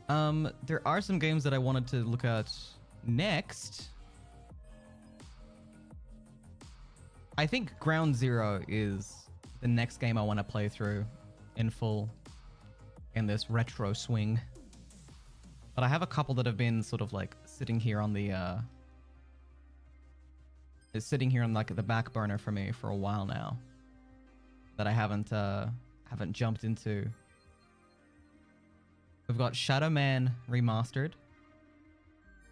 There are some games that I wanted to look at next. I think Ground Zero is the next game I want to play through in full in this retro swing. But I have a couple that have been sort of like sitting here on the like the back burner for me for a while now that I haven't jumped into. We've got Shadow Man Remastered,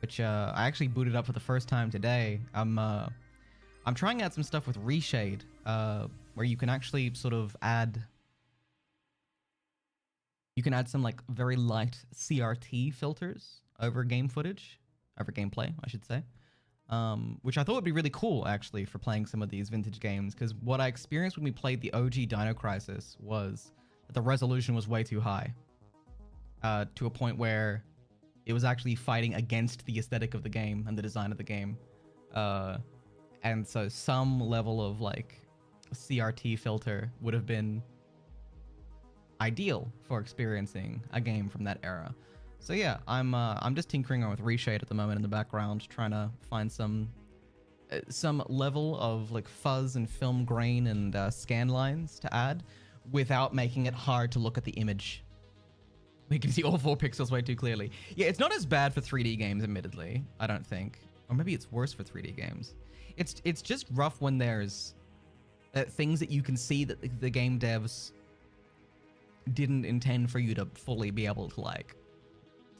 which I actually booted up for the first time today. I'm trying out some stuff with Reshade, where you can actually sort of add some like very light CRT filters over game footage, over gameplay, I should say. Which I thought would be really cool actually for playing some of these vintage games, because what I experienced when we played the OG Dino Crisis was that the resolution was way too high. To a point where it was actually fighting against the aesthetic of the game and the design of the game. And so some level of like CRT filter would have been ideal for experiencing a game from that era. So yeah, I'm just tinkering around with Reshade at the moment in the background, trying to find some level of like fuzz and film grain and scan lines to add without making it hard to look at the image. We can see all 4 pixels way too clearly. Yeah, it's not as bad for 3D games, admittedly, I don't think. Or maybe it's worse for 3D games. It's just rough when there's things that you can see that the game devs didn't intend for you to fully be able to like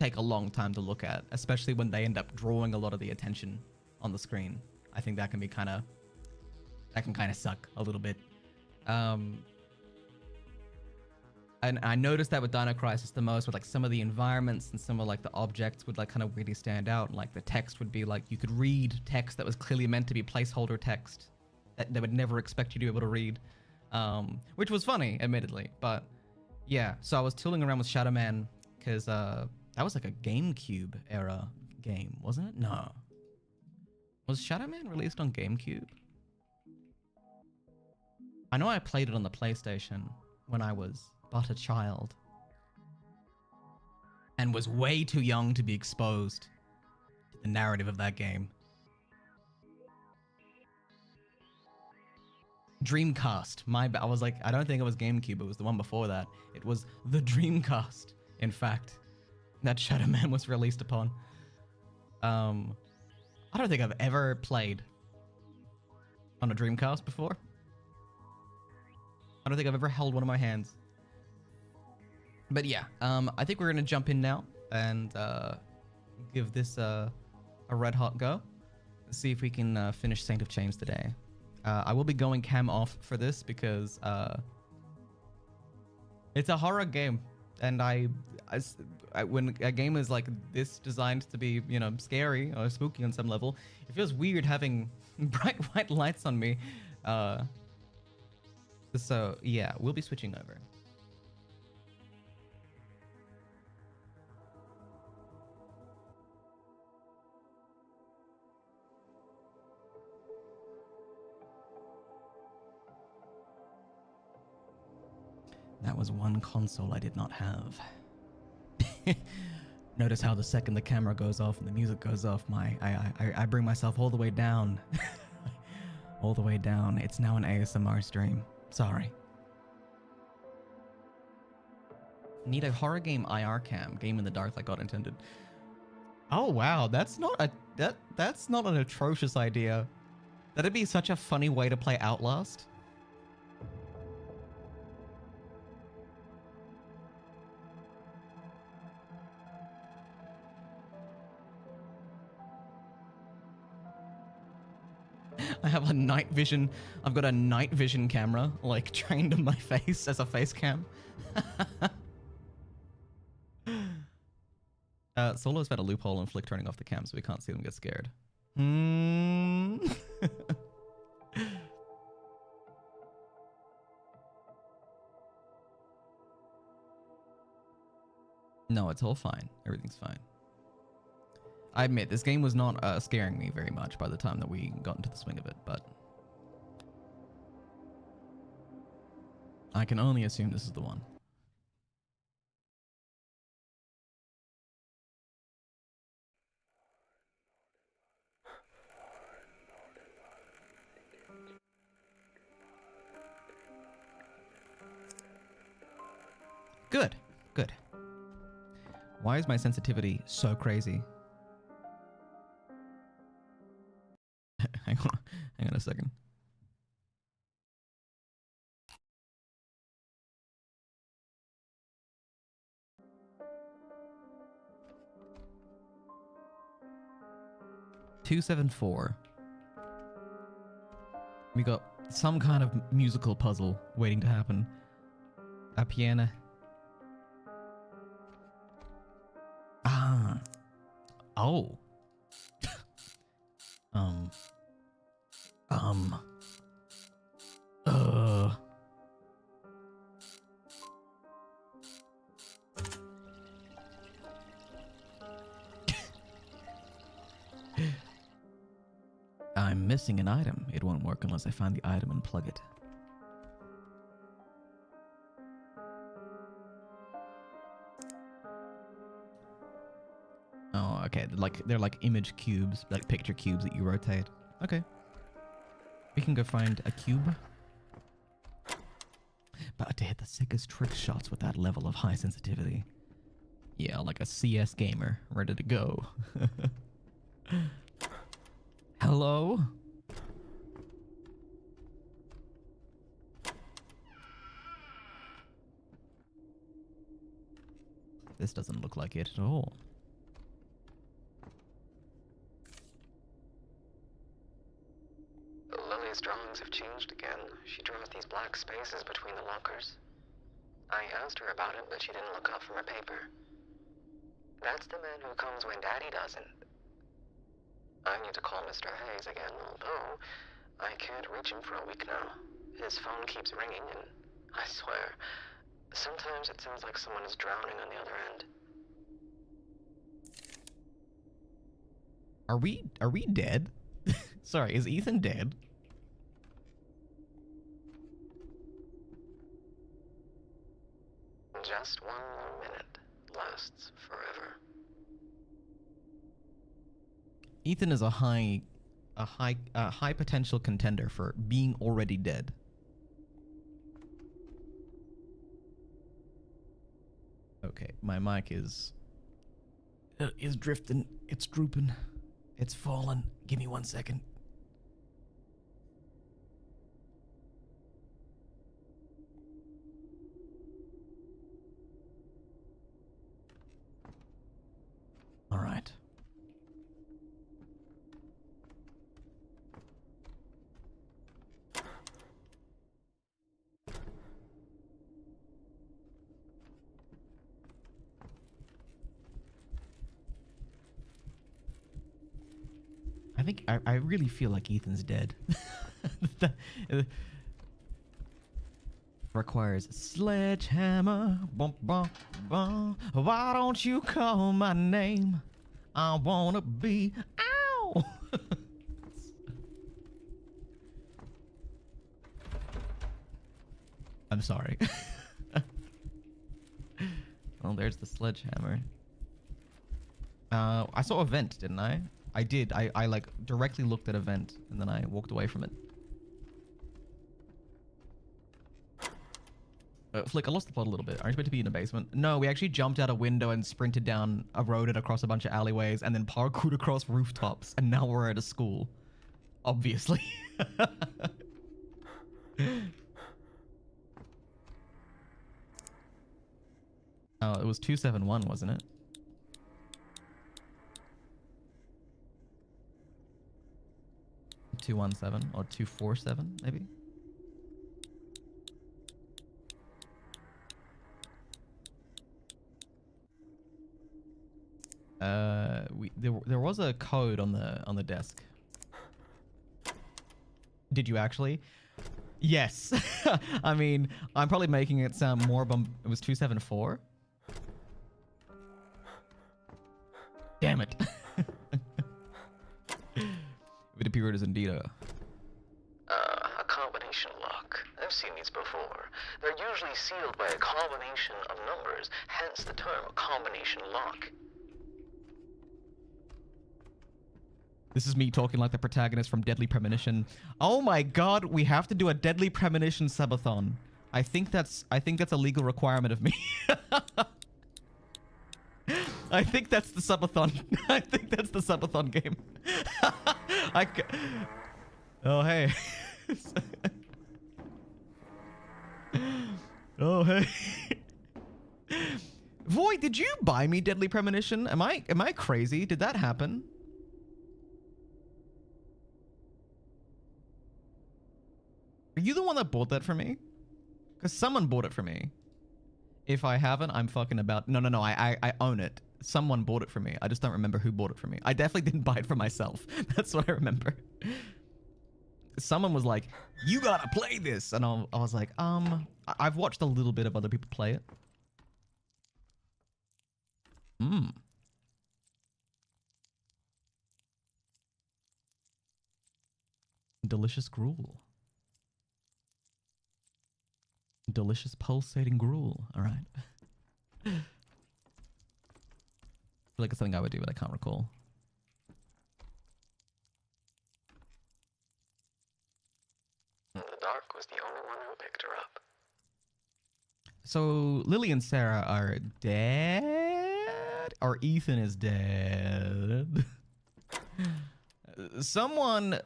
take a long time to look at, especially when they end up drawing a lot of the attention on the screen. I think that can be kind of suck a little bit. And I noticed that with Dino Crisis the most, with like some of the environments and some of like the objects would like kind of really stand out. Like the text would be like, you could read text that was clearly meant to be placeholder text that they would never expect you to be able to read, which was funny, admittedly. But yeah, so I was tooling around with Shadow Man because that was like a GameCube era game, wasn't it? No. Was Shadow Man released on GameCube? I know I played it on the PlayStation when I was but a child and was way too young to be exposed to the narrative of that game. Dreamcast. I was like, I don't think it was GameCube. It was the one before that. It was the Dreamcast, in fact, that Shadow Man was released upon. I don't think I've ever played on a Dreamcast before. I don't think I've ever held one in my hands. But yeah, I think we're going to jump in now and give this a red hot go. See if we can finish Saint of Chains today. I will be going cam off for this because it's a horror game. And when a game is like this designed to be, you know, scary or spooky on some level, it feels weird having bright white lights on me. So yeah, we'll be switching over. That was one console I did not have. Notice how the second the camera goes off and the music goes off, I bring myself all the way down. All the way down. It's now an ASMR stream. Sorry. Need a horror game IR cam. Game in the dark like God intended. Oh wow, that's not an atrocious idea. That'd be such a funny way to play Outlast. I have a night vision. I've got a night vision camera, like, trained on my face as a face cam. Solo's found a loophole in Flick turning off the cam so we can't see them get scared. No, it's all fine. Everything's fine. I admit, this game was not scaring me very much by the time that we got into the swing of it, but I can only assume this is the one. Good. Good. Why is my sensitivity so crazy? Hang on a second. $274. We got some kind of musical puzzle waiting to happen. A piano. Ah. Oh. Uh. I'm missing an item. It won't work unless I find the item and plug it. Oh, okay. They're like image cubes, like picture cubes that you rotate. Okay. We can go find a cube. But to hit the sickest trick shots with that level of high sensitivity. Yeah, like a CS gamer, ready to go. Hello? This doesn't look like it at all. Lily's drawings have changed again. She drew out these black spaces between the lockers. I asked her about it, but she didn't look up from her paper. That's the man who comes when Daddy doesn't. I need to call Mr. Hayes again, although I can't reach him for a week now. His phone keeps ringing, and I swear, sometimes it sounds like someone is drowning on the other end. Are we dead? Sorry, is Ethan dead? Just one more minute lasts forever. Ethan is a high potential contender for being already dead. Okay, my mic is drifting. It's drooping. It's fallen. Give me 1 second. All right. I really feel like Ethan's dead. Requires a sledgehammer. Bum, bum, bum. Why don't you call my name? I wanna be. Ow! I'm sorry. Well, there's the sledgehammer. I saw a vent, didn't I? I did. I like directly looked at a vent and then I walked away from it. Flick, I lost the plot a little bit. Aren't you supposed to be in a basement? No, we actually jumped out a window and sprinted down a road and across a bunch of alleyways and then parkoured across rooftops. And now we're at a school. Obviously. Oh, it was 271, wasn't it? $217 or $247, maybe? There was a code on the desk. Did you actually? Yes. I mean, I'm probably making it sound more it was 274. Damn it. It appeared as indeed a combination lock. I've seen these before. They're usually sealed by a combination of numbers, hence the term combination lock. This is me talking like the protagonist from Deadly Premonition. Oh my god, we have to do a Deadly Premonition subathon. I think that's a legal requirement of me. I think that's the subathon. I think that's the subathon game. Oh hey. Oh hey. Void, did you buy me Deadly Premonition? Am I crazy? Did that happen? Are you the one that bought that for me? Because someone bought it for me. If I haven't, I'm fucking about... No, I own it. Someone bought it for me. I just don't remember who bought it for me. I definitely didn't buy it for myself. That's what I remember. Someone was like, you gotta play this. And I was like, I've watched a little bit of other people play it. Delicious gruel. Delicious pulsating gruel. All right. I feel like it's something I would do, but I can't recall. The Dark was the only one who picked her up. So Lily and Sarah are dead? Or Ethan is dead? Some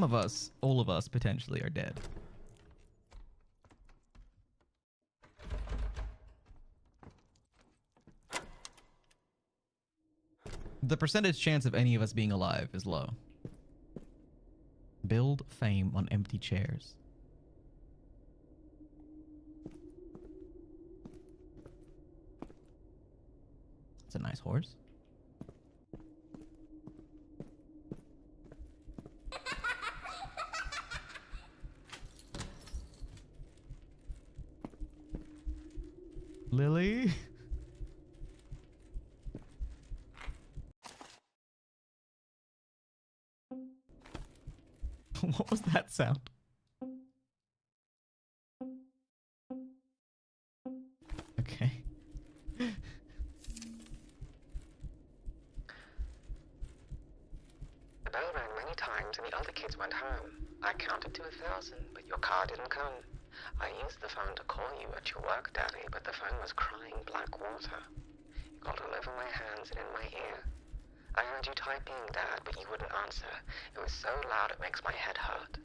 of us, all of us potentially are dead. The percentage chance of any of us being alive is low. Build fame on empty chairs. It's a nice horse. Lily? What was that sound? Okay. The bell rang many times and the other kids went home. I counted to 1,000, but your car didn't come. I used the phone to call you at your work, Daddy, but the phone was crying black water. It got all over my hands and in my ear. I heard you typing, Dad, but you wouldn't answer. It was so loud it makes my head hurt.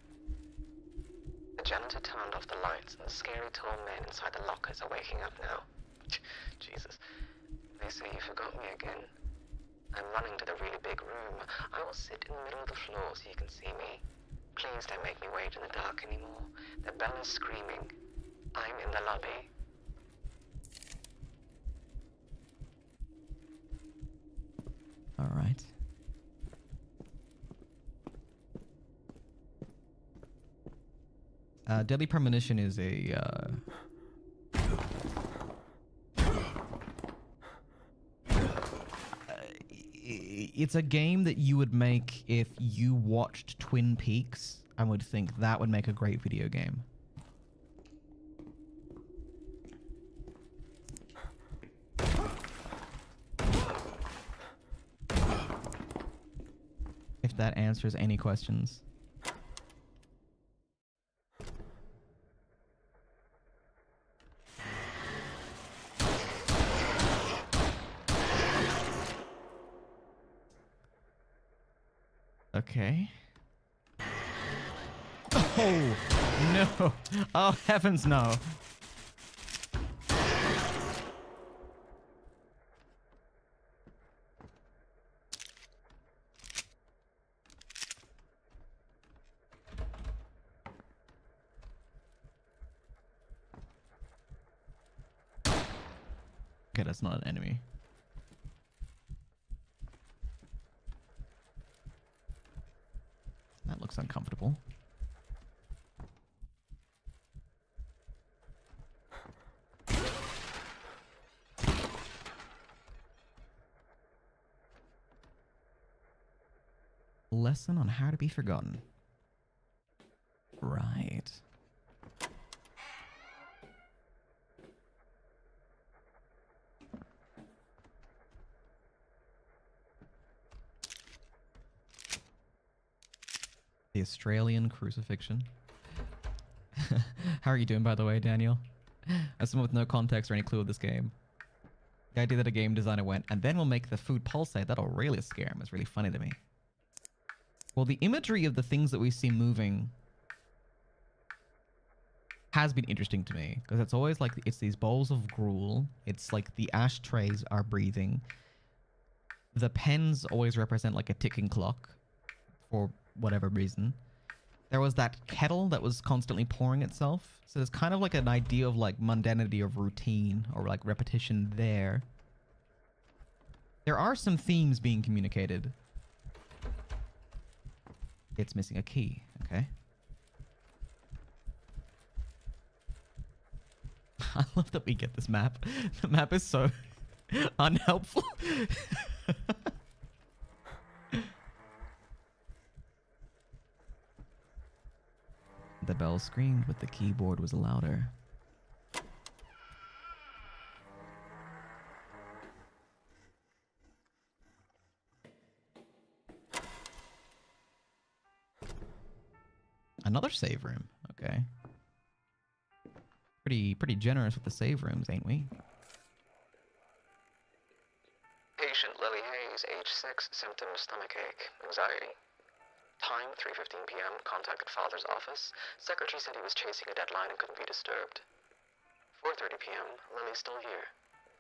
The janitor turned off the lights and the scary tall men inside the lockers are waking up now. Jesus. They say you forgot me again. I'm running to the really big room. I will sit in the middle of the floor so you can see me. Please don't make me wait in the dark anymore. The bell is screaming. I'm in the lobby. All right. Deadly Premonition is a it's a game that you would make if you watched Twin Peaks and would think that would make a great video game. If that answers any questions. Okay. Oh, no. Oh, heavens no. Okay, that's not an enemy. That looks uncomfortable. Lesson on how to be forgotten. Right. The Australian crucifixion. How are you doing, by the way, Daniel? As someone with no context or any clue of this game. The idea that a game designer went, and then we'll make the food pulsate, that'll really scare him, is really funny to me. Well, the imagery of the things that we see moving has been interesting to me, because it's always like, it's these bowls of gruel, it's like the ashtrays are breathing. The pens always represent like a ticking clock, for whatever reason. There was that kettle that was constantly pouring itself. So there's kind of like an idea of like mundanity of routine or like repetition there. There are some themes being communicated. It's missing a key, okay. I love that we get this map. The map is so unhelpful. The bell screamed, but the keyboard was louder. Another save room. Okay. Pretty generous with the save rooms, ain't we? Patient Lily Hayes, age 6, symptoms stomachache, anxiety. Time 3:15 p.m. Contacted father's office. Secretary said he was chasing a deadline and couldn't be disturbed. 4:30 p.m. Lily's still here.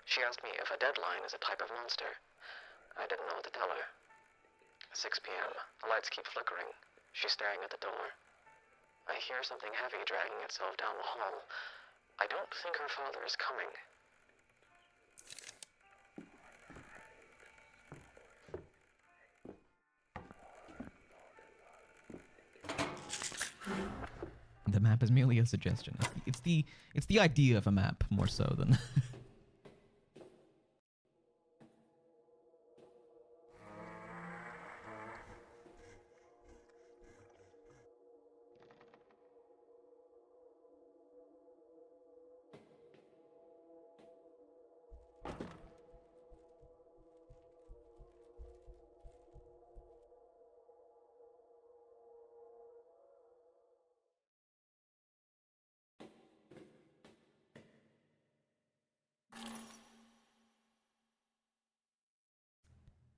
She asked me if a deadline is a type of monster. I didn't know what to tell her. 6 p.m. The lights keep flickering. She's staring at the door. I hear something heavy dragging itself down the hall. I don't think her father is coming. The map is merely a suggestion. It's the idea of a map more so than.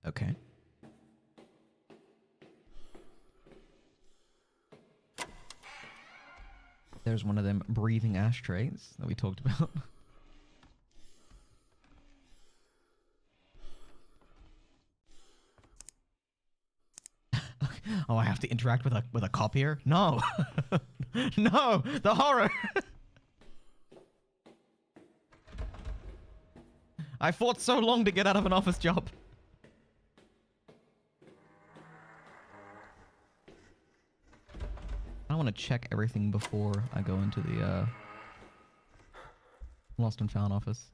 Okay. There's one of them breathing ashtrays that we talked about. Oh, I have to interact with a copier? No. No, the horror. I fought so long to get out of an office job. I want to check everything before I go into the Lost and Found office.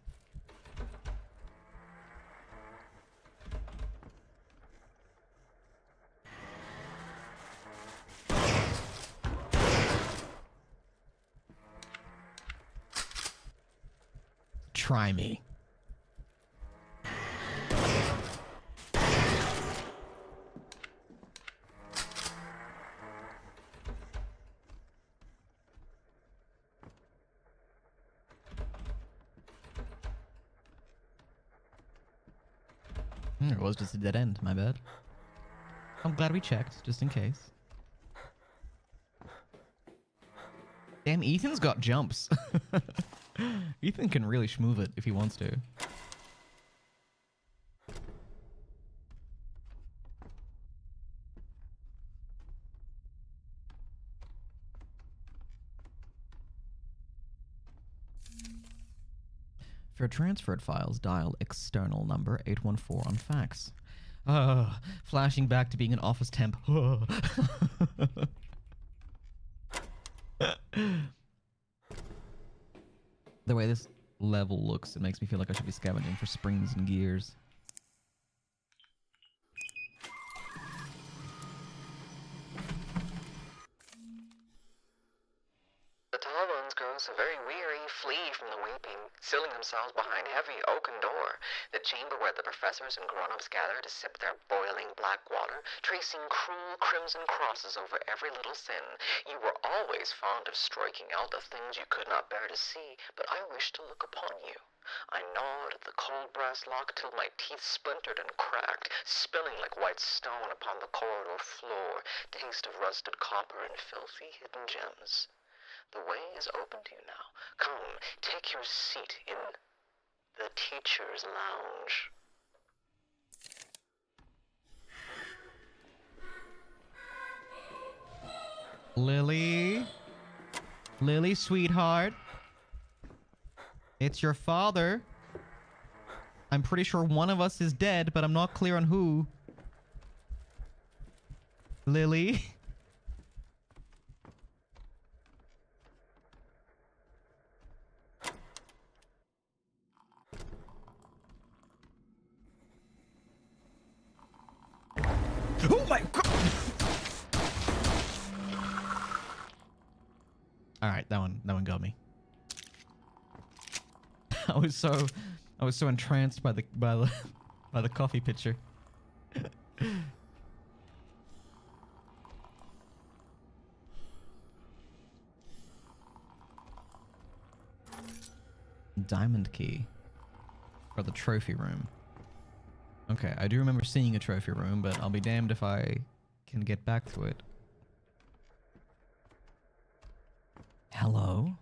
Try me. It was just a dead end, my bad. I'm glad we checked, just in case. Damn, Ethan's got jumps. Ethan can really schmoove it if he wants to. For transferred files, dial external number 814 on fax. Flashing back to being an office temp. The way this level looks, it makes me feel like I should be scavenging for springs and gears. The tall ones grow so very weary, flee from the weeping, sealing themselves behind heavy oaken door, the chamber where the professors and grown-ups gather to sip their boiling black water, tracing cruel crimson crosses over every little sin. You were always fond of striking out the things you could not bear to see, but I wished to look upon you. I gnawed at the cold brass lock till my teeth splintered and cracked, spilling like white stone upon the corridor floor, taste of rusted copper and filthy hidden gems. The way is open to you now. Come, take your seat in the teacher's lounge. Lily? Lily, sweetheart? It's your father. I'm pretty sure one of us is dead, but I'm not clear on who. Lily? Oh my god! Alright, that one got me. I was so entranced by the coffee pitcher. Diamond key for the trophy room. Okay, I do remember seeing a trophy room, but I'll be damned if I can get back to it. Hello?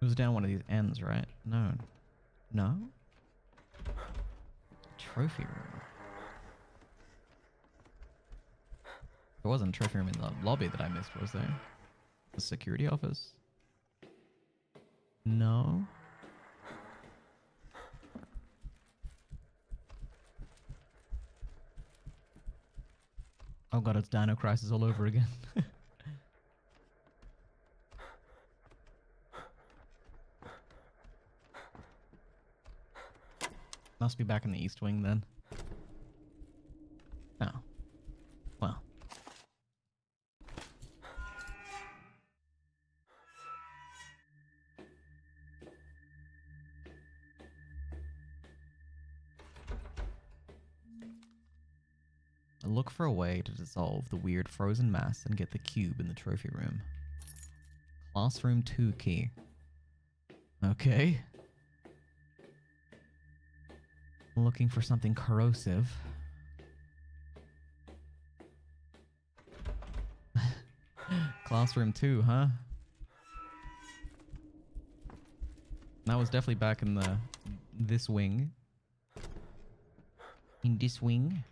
It was down one of these ends, right? No. No? Trophy room. There wasn't a trophy room in the lobby that I missed, was there? The security office? No? Oh god, it's Dino Crisis all over again. Must be back in the East Wing then. Oh. Well. Look for a way to dissolve the weird frozen mass and get the cube in the trophy room. Classroom 2 key. Okay. Looking for something corrosive. Classroom 2, huh? That was definitely back in this wing. In this wing.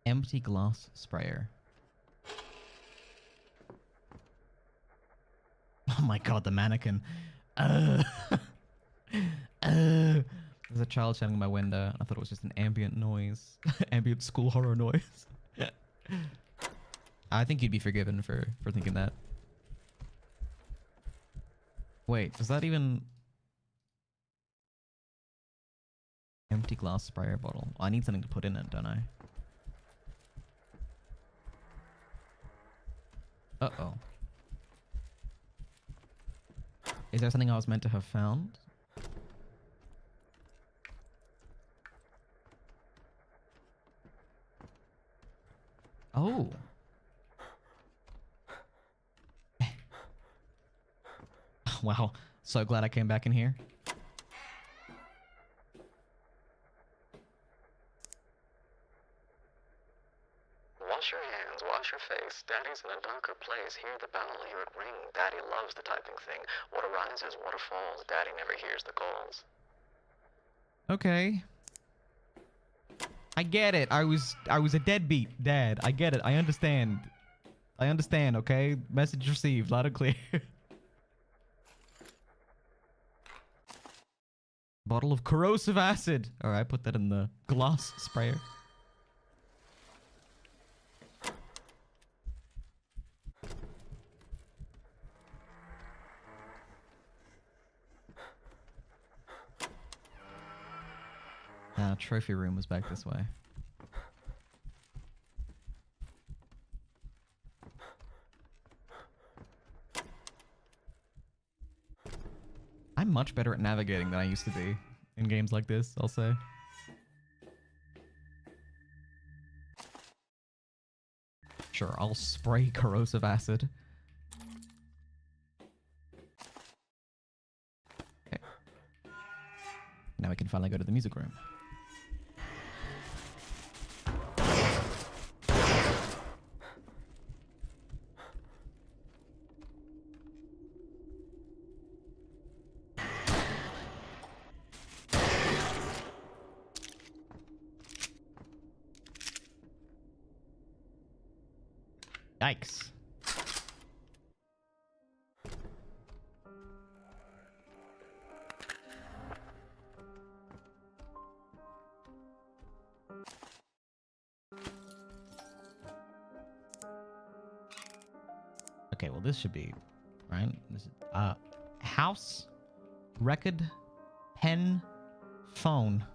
Empty glass sprayer. Oh my god, the mannequin. There's a child shouting at my window. I thought it was just an ambient noise. Ambient school horror noise. I think you'd be forgiven for thinking that. Wait, does that even... Empty glass sprayer bottle. I need something to put in it, don't I? Uh-oh. Is there something I was meant to have found? Oh. Wow. So glad I came back in here. Wash your bell, you would ring. Daddy loves the typing thing. What arises, what falls. Daddy never hears the calls. Okay. I get it. I was a deadbeat dad. I get it. I understand. I understand, okay? Message received, loud and clear. Bottle of corrosive acid. Alright, put that in the glass sprayer. Trophy room was back this way. I'm much better at navigating than I used to be in games like this, I'll say. Sure, I'll spray corrosive acid. Okay. Now we can finally go to the music room. Yikes. Okay, well this should be, right? This is, house, record, pen, phone.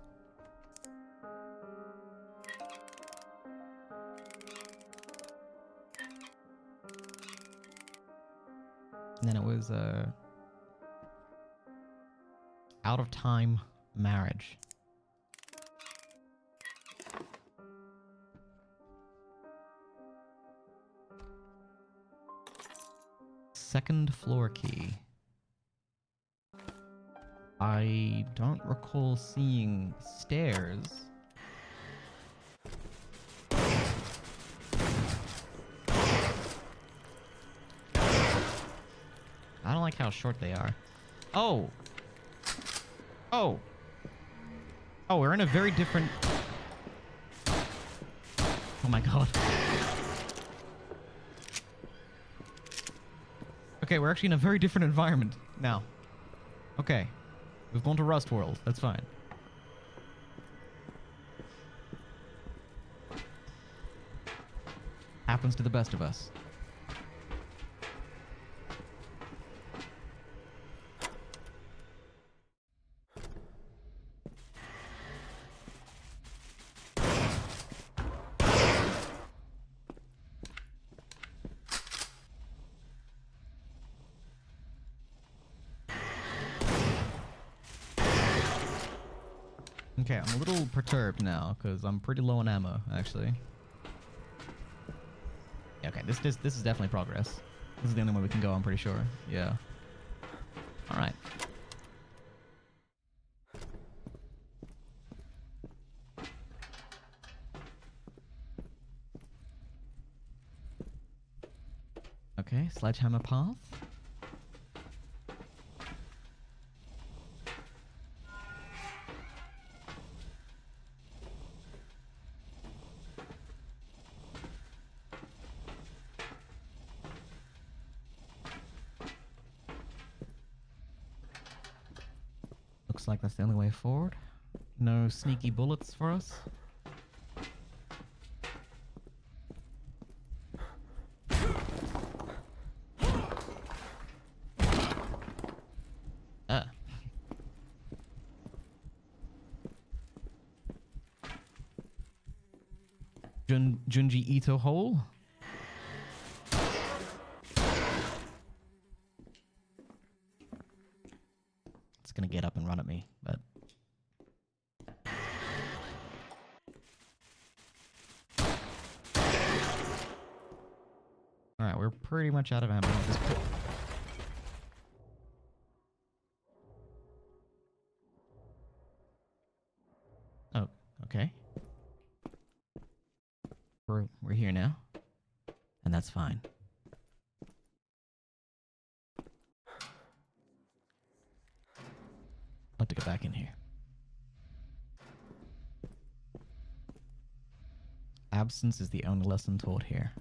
And then it was, out of time marriage. Second floor key. I don't recall seeing stairs. I don't like how short they are. Oh! Oh! Oh, we're in a very different... Oh my god. Okay, we're actually in a very different environment now. Okay. We've gone to Rust World. That's fine. Happens to the best of us. Okay, I'm a little perturbed now because I'm pretty low on ammo, actually. Okay, this is definitely progress. This is the only way we can go, I'm pretty sure. Yeah. Alright. Okay, sledgehammer path. Looks like that's the only way forward. No sneaky bullets for us. Junji Ito hole. It's gonna get up and run at me, but alright, we're pretty much out of ammo at this point. Oh, okay. We're here now, and that's fine. to get back in here. Absence is the only lesson taught here.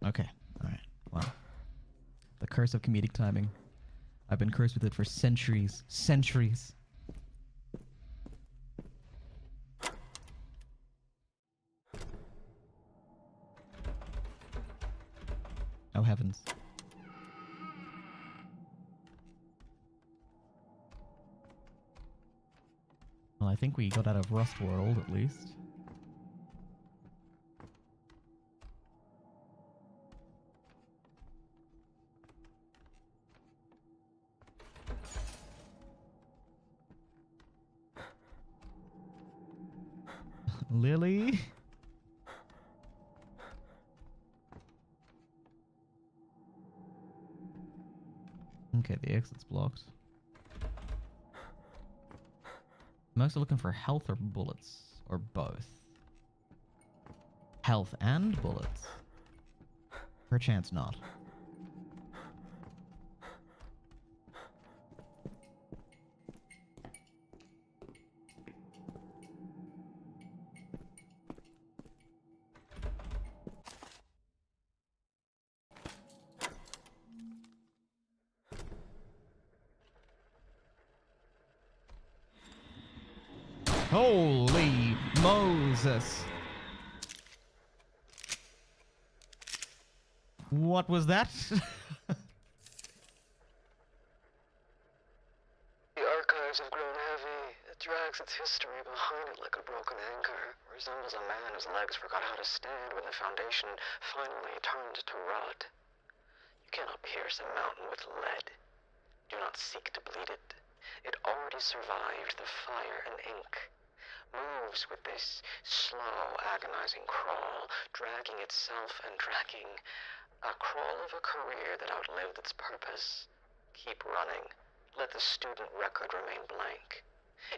Okay, alright. Well, the curse of comedic timing. I've been cursed with it for centuries. Centuries. Oh heavens. Well, I think we got out of Rust World, at least. Lily? Okay, the exit's blocked. I'm also looking for health or bullets, or both. Health and bullets. Perchance not. Holy Moses! What was that? The archives have grown heavy. It drags its history behind it like a broken anchor. Resembles a man whose legs forgot how to stand when the foundation finally turned to rot. You cannot pierce a mountain with lead. Do not seek to bleed it. It already survived the fire and ink. Moves with this slow, agonizing crawl, dragging itself and dragging. A crawl of a career that outlived its purpose. Keep running. Let the student record remain blank.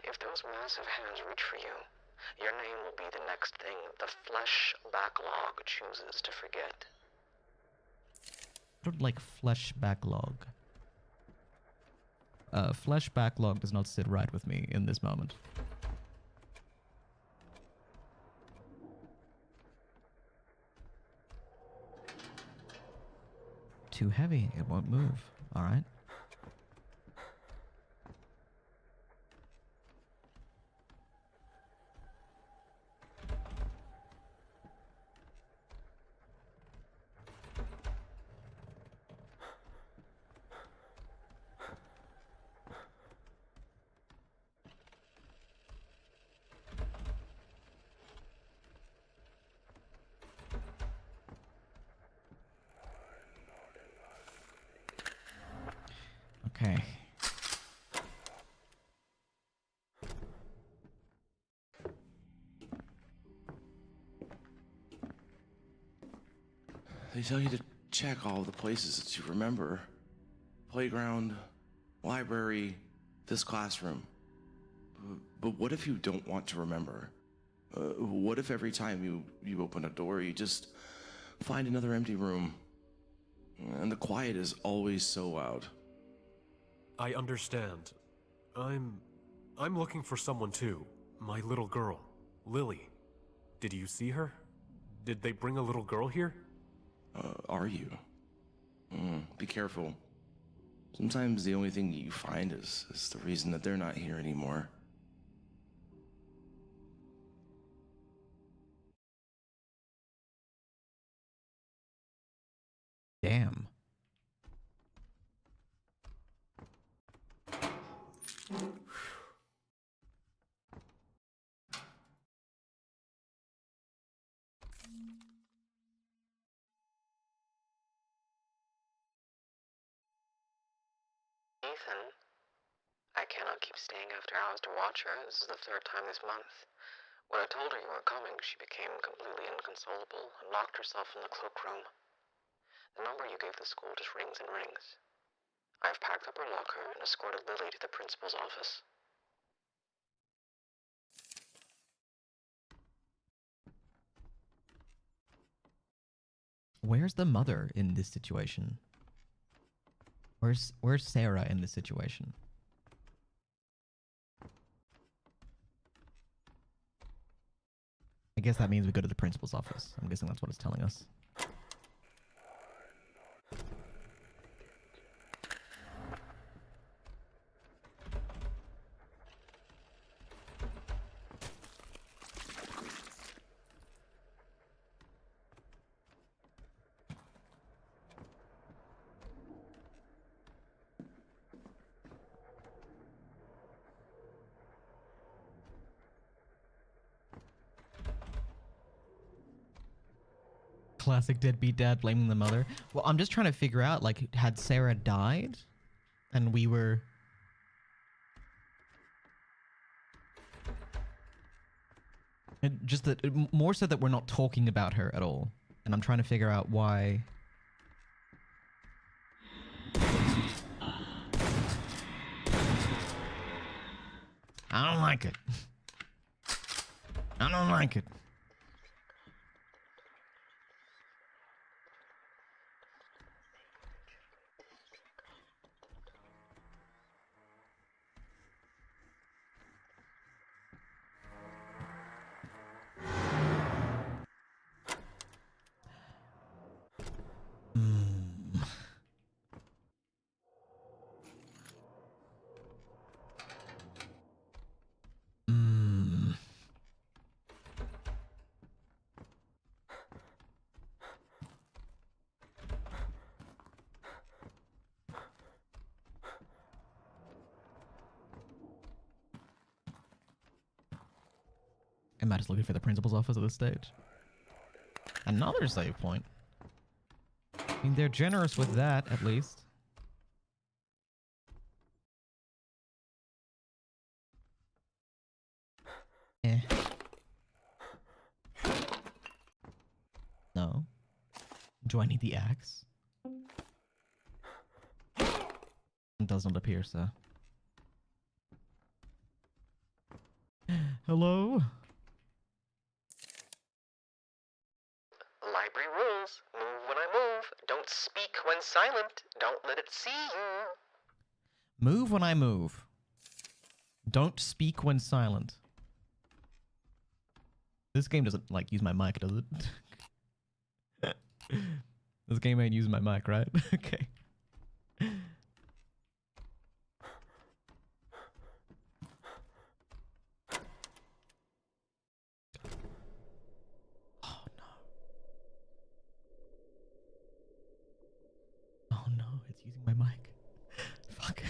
If those massive hands reach for you, your name will be the next thing the flesh backlog chooses to forget. I don't like flesh backlog. Flesh backlog does not sit right with me in this moment. Too heavy, it won't move. Alright. Okay. They tell you to check all the places that you remember. Playground, library, this classroom. But what if you don't want to remember? What if every time you open a door, you just find another empty room? And the quiet is always so loud. I understand. I'm looking for someone too. My little girl, Lily. Did you see her? Did they bring a little girl here? Are you? Be careful. Sometimes the only thing you find is the reason that they're not here anymore. Damn. Ethan, I cannot keep staying after hours to watch her. This is the third time this month. When I told her you weren't coming, she became completely inconsolable and locked herself in the cloakroom. The number you gave the school just rings and rings. I've packed up her locker and escorted Lily to the principal's office. Where's the mother in this situation? Where's Sarah in this situation? I guess that means we go to the principal's office. I'm guessing that's what it's telling us. Classic deadbeat dad blaming the mother. Well, I'm just trying to figure out, like, had Sarah died and we were... just that, more so that we're not talking about her at all. And I'm trying to figure out why... I don't like it. I don't like it. Am I just looking for the principal's office at this stage? Another save point. I mean, they're generous with that, at least. Eh. No. Do I need the axe? It does not appear so. Hello? Library rules. Move when I move. Don't speak when silent. Don't let it see you. Move when I move. Don't speak when silent. This game doesn't, like, use my mic, does it? This game ain't using my mic, right? Okay. Oh no. Oh no, it's using my mic. Fuck.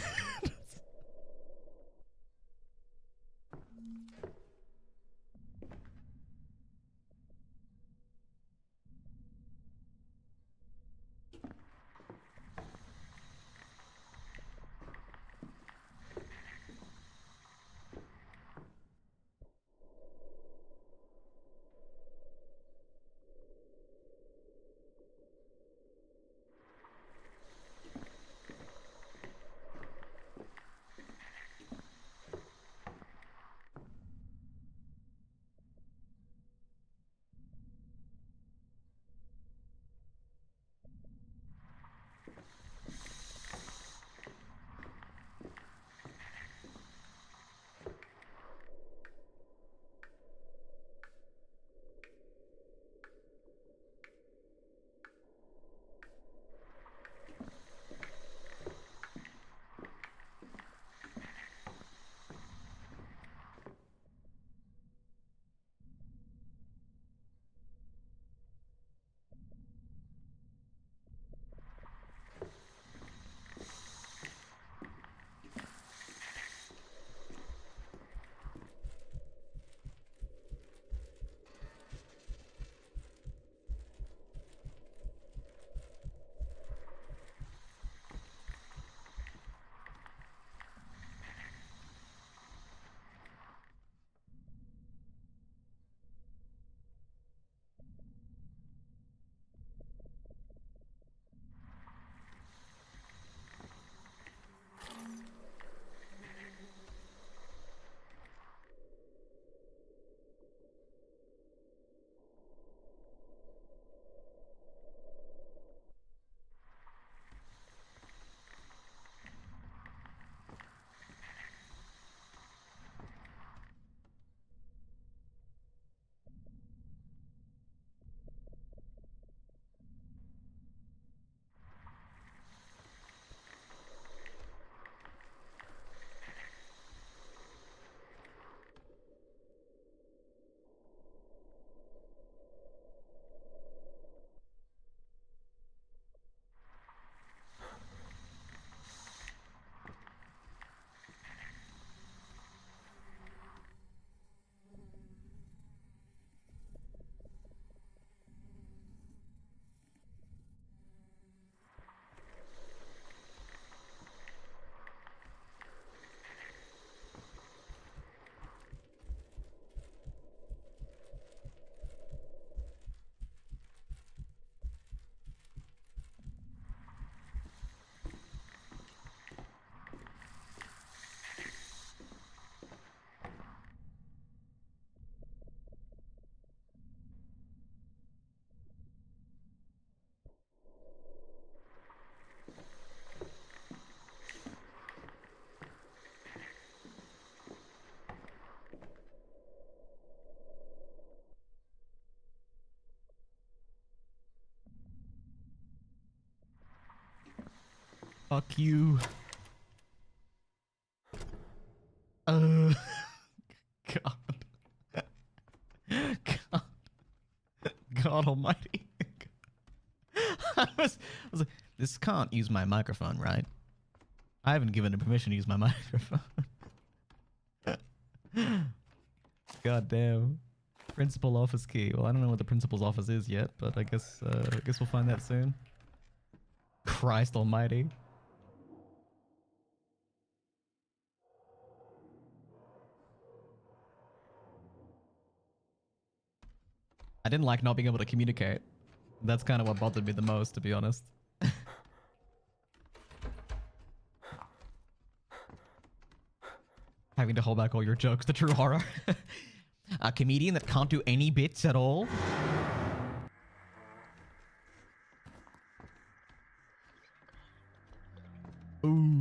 Fuck you. God. God. God almighty. I was like, this can't use my microphone, right? I haven't given it permission to use my microphone. God damn. Principal office key. Well, I don't know what the principal's office is yet, but I guess we'll find that soon. Christ almighty. I didn't like not being able to communicate. That's kind of what bothered me the most, to be honest. Having to hold back all your jokes, the true horror. A comedian that can't do any bits at all. Ooh.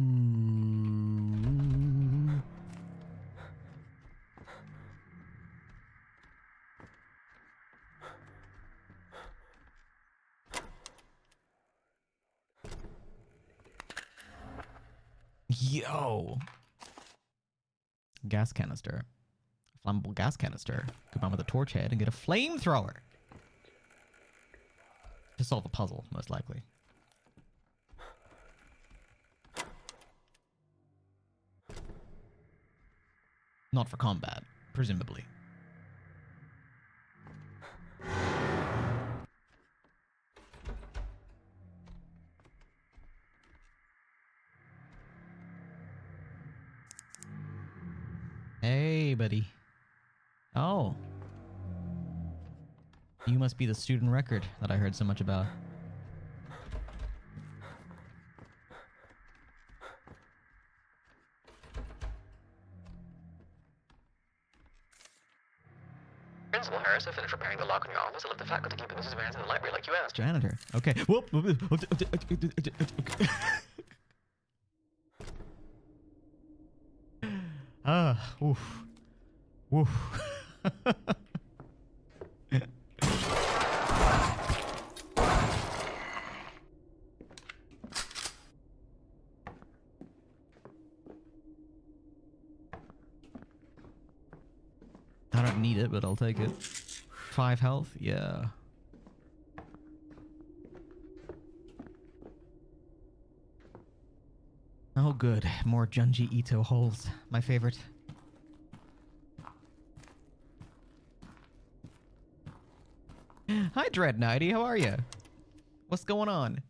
Yo. Gas canister. Flammable gas canister. Combine with a torch head and get a flamethrower. To solve a puzzle, most likely. Not for combat, presumably. Hey, buddy. Oh. You must be the student record that I heard so much about. Principal Harris, I finished repairing the lock in your office. I left the faculty keeping Mrs. Vance in the library like you asked. Janitor. Okay. Whoop. Ah. Oof. Woof. I don't need it, but I'll take it. 5 health? Yeah. Oh good, more Junji Ito holes. My favorite. Hi Dread Nighty, how are you? What's going on?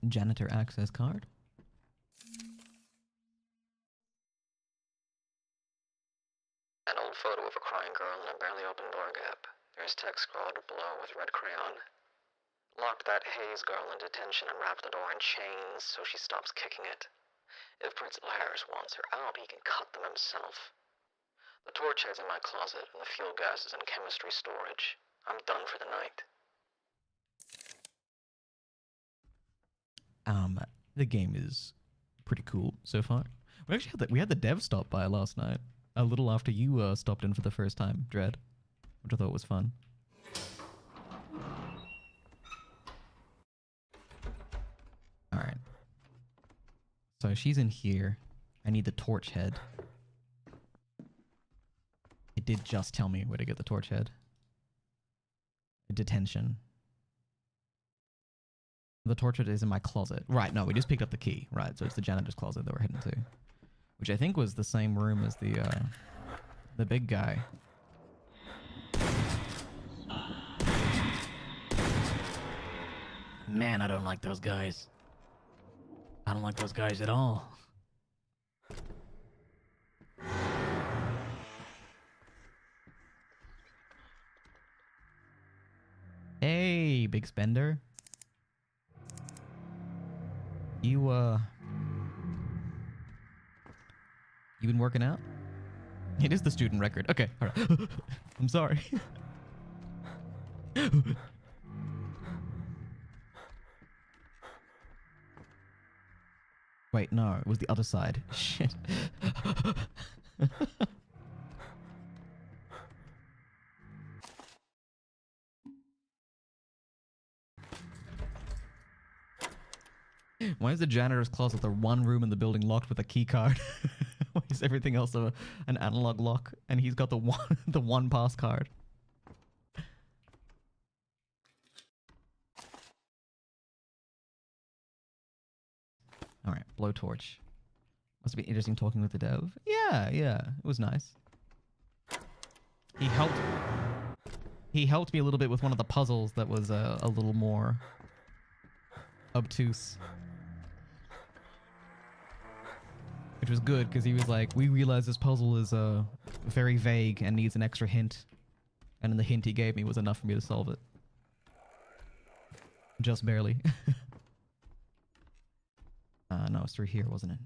Janitor access card. An old photo of a crying girl in a barely open door gap. There's text scrawled below with red crayon. Locked that Hayes girl in detention and wrapped the door in chains so she stops kicking it. If Principal Harris wants her out, he can cut them himself. The torch head's in my closet, and the fuel gas is in chemistry storage. I'm done for the night. The game is pretty cool so far. We actually had the dev stop by last night, a little after you stopped in for the first time, Dread, which I thought was fun. All right. So she's in here. I need the torch head. It did just tell me where to get the torch head. Detention. The torch head is in my closet. Right, no, we just picked up the key. Right, so it's the janitor's closet that we're heading to. Which I think was the same room as the big guy. Man, I don't like those guys. I don't like those guys at all. Hey, big spender. You been working out? It is the student record. Okay, all right. I'm sorry. Wait, no, it was the other side. Shit. Why is the janitor's closet the one room in the building locked with a key card? Why is everything else an analog lock, and he's got the one pass card? All right, blowtorch. Must have been interesting talking with the dev. Yeah, it was nice. He helped me a little bit with one of the puzzles that was a little more obtuse. Which was good, because he was like, we realize this puzzle is very vague and needs an extra hint. And then the hint he gave me was enough for me to solve it. Just barely. No, it's through here, wasn't it?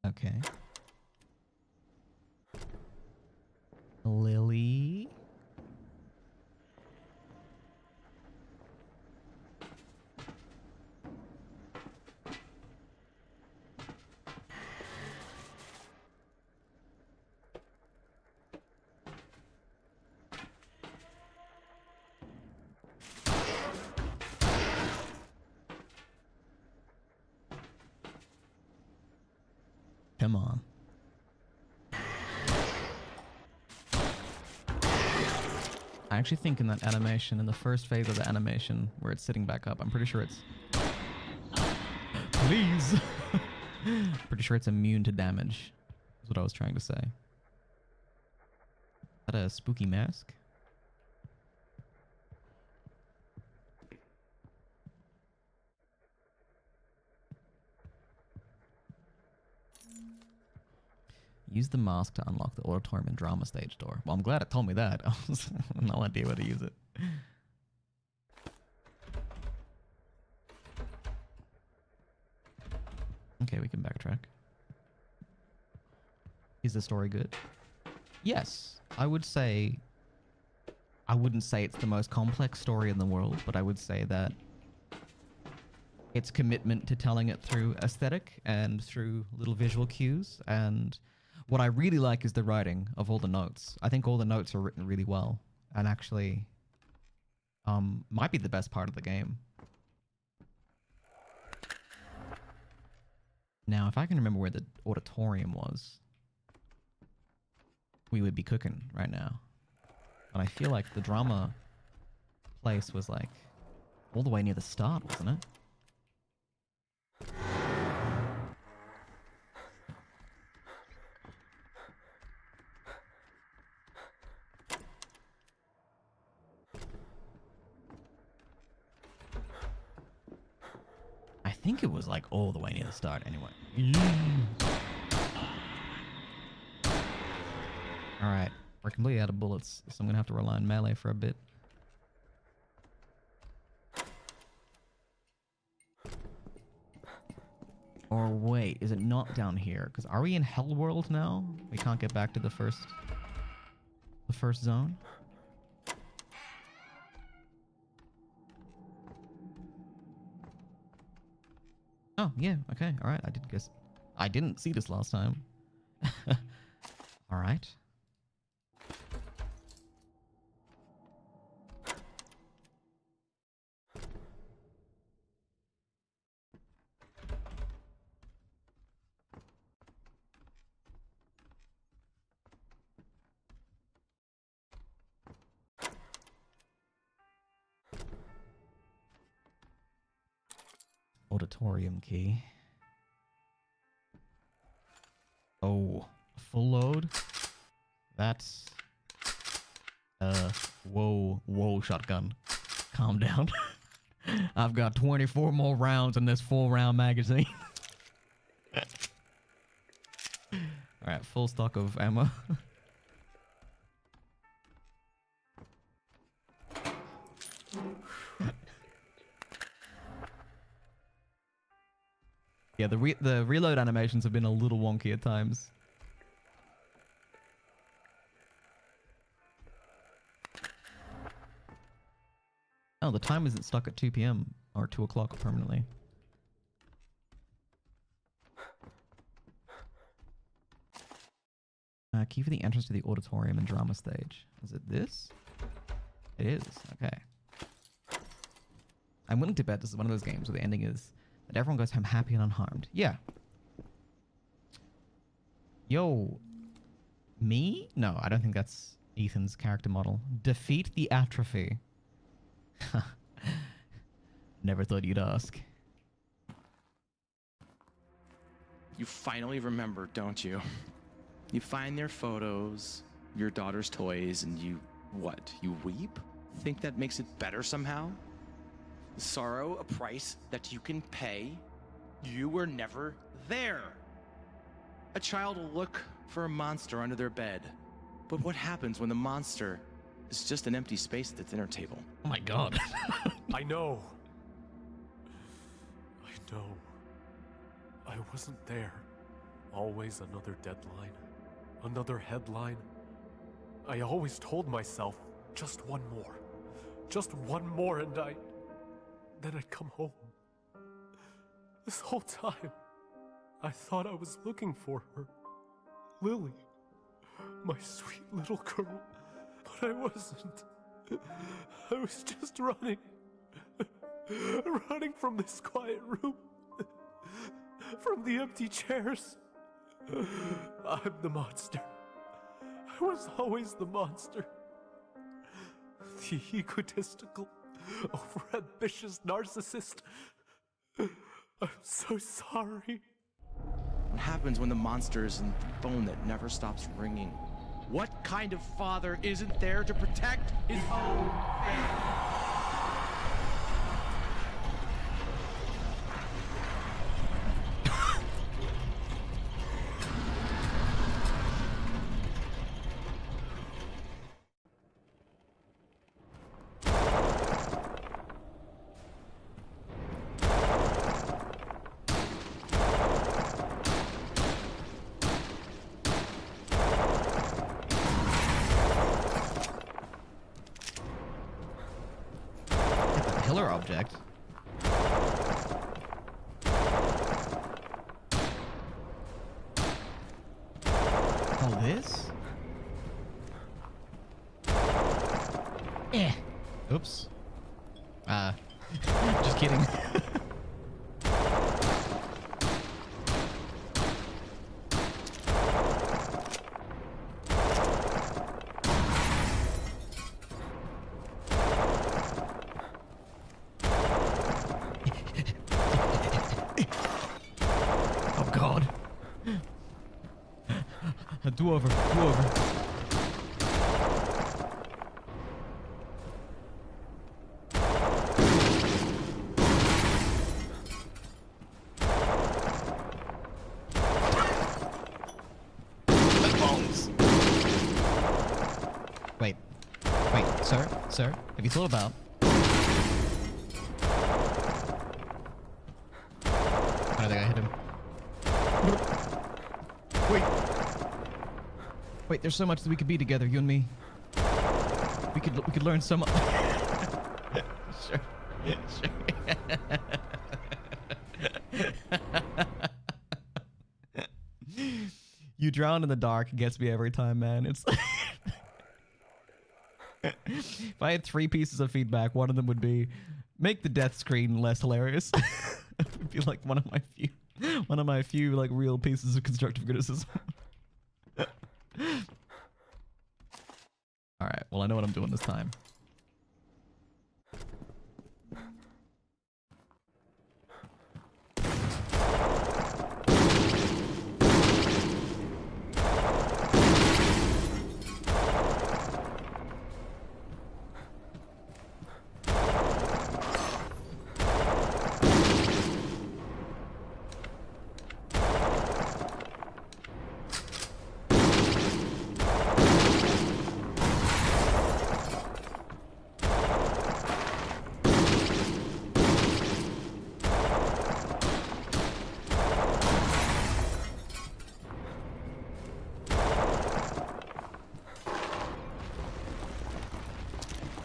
Okay. Lily? Come on. I actually think in that animation, in the first phase of the animation, where it's sitting back up, I'm pretty sure it's... Please! Pretty sure it's immune to damage, is what I was trying to say. Is that a spooky mask? Use the mask to unlock the auditorium and drama stage door. Well, I'm glad it told me that. I have no idea where to use it. Okay, we can backtrack. Is the story good? Yes. I would say... I wouldn't say it's the most complex story in the world, but I would say that its commitment to telling it through aesthetic and through little visual cues, and what I really like is the writing of all the notes. I think all the notes are written really well, and actually might be the best part of the game. Now, if I can remember where the auditorium was, we would be cooking right now. But I feel like the drama place was like all the way near the start, wasn't it? I think it was like all the way near the start anyway. Alright, we're completely out of bullets, so I'm gonna have to rely on melee for a bit. Or wait, is it not down here? Because are we in Hell World now? We can't get back to the first zone? Oh, yeah, okay, alright, I didn't see this last time. Alright. Auditorium key. Oh, full load? That's... whoa, shotgun. Calm down. I've got 24 more rounds in this 4-round magazine. Alright, full stock of ammo. Yeah, the reload animations have been a little wonky at times. Oh, the time isn't stuck at 2 p.m. or 2 o'clock permanently. Key for the entrance to the auditorium and drama stage. Is it this? It is. Okay. I'm willing to bet this is one of those games where the ending is that everyone goes home happy and unharmed. Yeah. Yo. Me? No, I don't think that's Ethan's character model. Defeat the atrophy. Never thought you'd ask. You finally remember, don't you? You find their photos, your daughter's toys, and you, what? You weep? Think that makes it better somehow? Sorrow, a price that you can pay? You were never there. A child will look for a monster under their bed. But what happens when the monster is just an empty space at the dinner table? Oh my god. I know. I wasn't there. Always another deadline. Another headline. I always told myself, just one more. Just one more and then I'd come home. This whole time, I thought I was looking for her. Lily. My sweet little girl. But I wasn't. I was just running. Running from this quiet room. From the empty chairs. I'm the monster. I was always the monster. The egotistical, overambitious narcissist. I'm so sorry. What happens when the monster is in the phone that never stops ringing? What kind of father isn't there to protect his own family? Pillar object. Oh, this? Oops. Just kidding. Oh god. Do over. Wait, sir, have you thought about? I don't think I hit him. Wait, there's so much that we could be together, you and me. We could learn so much. Sure. You drown in the dark gets me every time, man. It's if I had 3 pieces of feedback, one of them would be make the death screen less hilarious. It would be like one of my few like real pieces of constructive criticism. All right, well I know what I'm doing this time.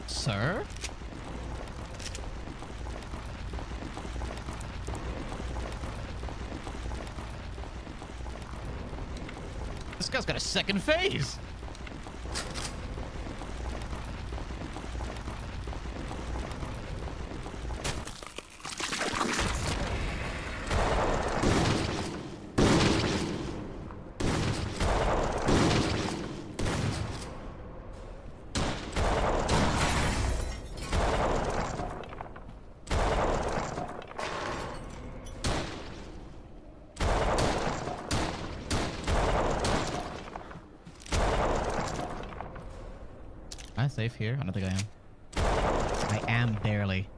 Sir? This guy's got a second phase. Am I safe here? I don't think I am. I am barely.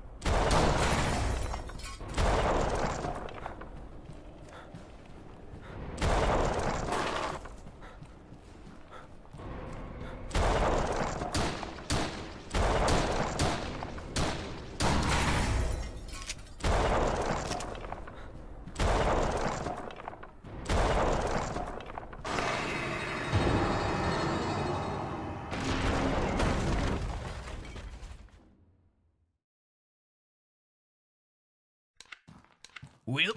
Well,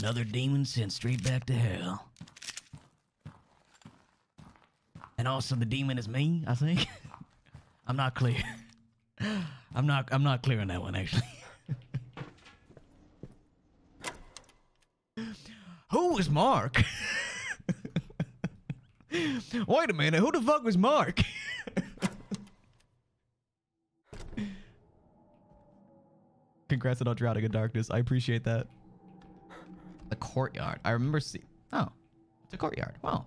another demon sent straight back to hell. And also the demon is me, I think. I'm not clear. I'm not clear on that one actually. Who was Mark? Wait a minute, who the fuck was Mark? Congrats on not drowning in darkness. I appreciate that. The courtyard. I remember oh, it's a courtyard. Wow.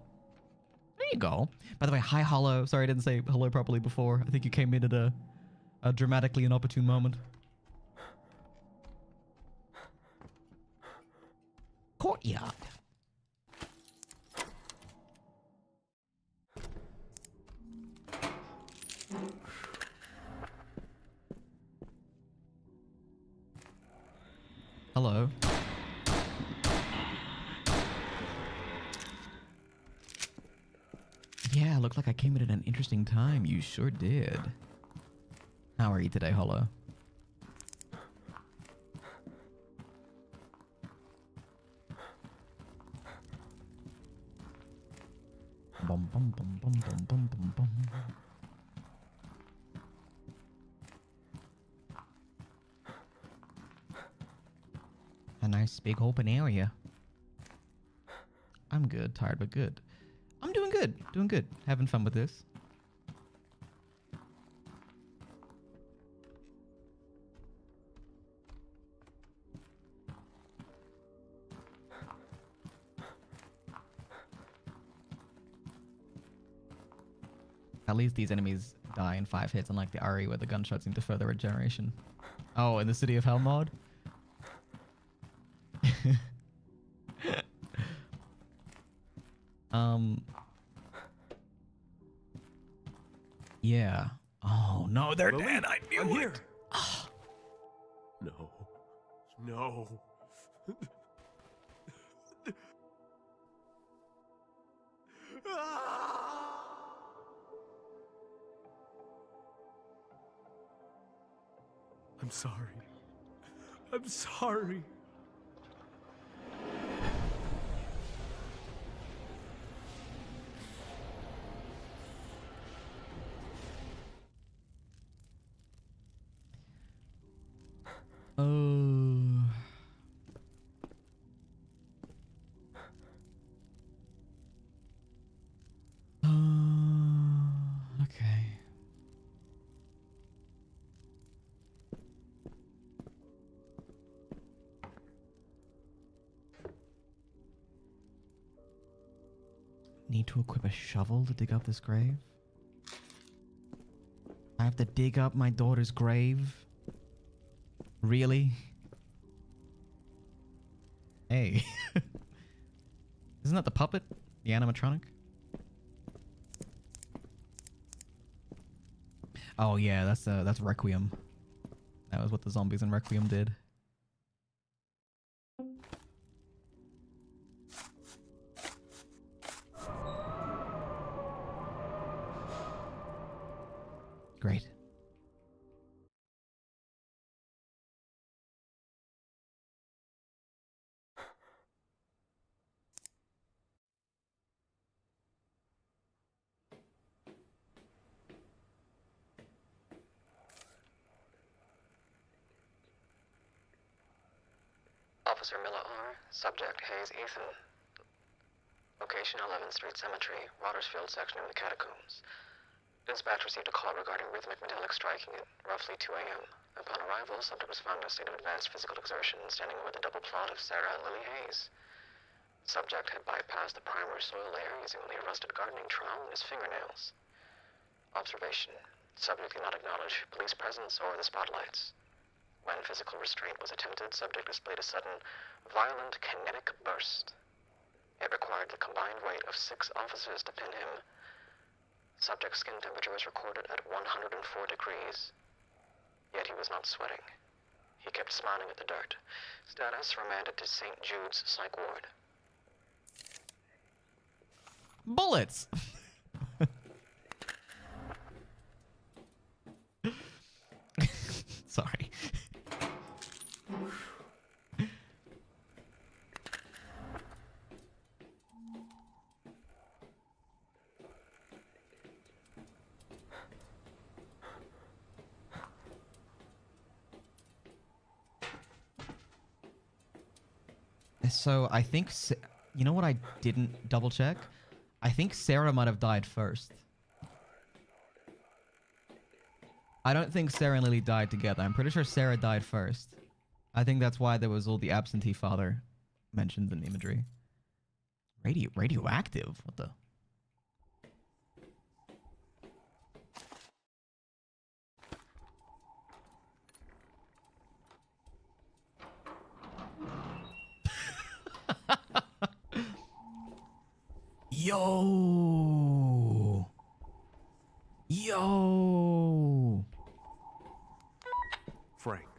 There you go. By the way, hi, Hollow. Sorry I didn't say hello properly before. I think you came in at a dramatically inopportune moment. Courtyard. Hello. Yeah, looked like I came in at an interesting time. You sure did. How are you today, Hollow? Bum bum bum bum bum bum bum bum. A nice big open area. I'm good, tired but good. I'm doing good, having fun with this. At least these enemies die in 5 hits, unlike the RE where the gunshots seem to further regeneration. Oh, in the City of Hell mod? Yeah. Oh no, they're Lily, dead. I knew I'm it. here. No. No. I'm sorry. I'm sorry. Oh. Okay. Need to equip a shovel to dig up this grave? I have to dig up my daughter's grave? Really? Hey. Isn't that the puppet? The animatronic? Oh yeah, that's Requiem. That was what the zombies in Requiem did. Great. Officer Miller R. Subject Hayes Ethan. Location 11th Street Cemetery, Watersfield section of the Catacombs. Dispatch received a call regarding rhythmic metallic striking at roughly 2 a.m. Upon arrival, subject was found in a state of advanced physical exertion, standing over the double plot of Sarah and Lily Hayes. Subject had bypassed the primary soil layer using only a rusted gardening trowel and his fingernails. Observation. Subject did not acknowledge police presence or the spotlights. When physical restraint was attempted, subject displayed a sudden, violent kinetic burst. It required the combined weight of 6 officers to pin him. Subject's skin temperature was recorded at 104 degrees. Yet he was not sweating. He kept smiling at the dirt. Status remanded to St. Jude's Psych Ward. Bullets! Sorry. So I think, you know what I didn't double check? I think Sarah might have died first. I don't think Sarah and Lily died together. I'm pretty sure Sarah died first. I think that's why there was all the absentee father mentioned in the imagery. Radioactive? What the? Yo! Yo! Frank,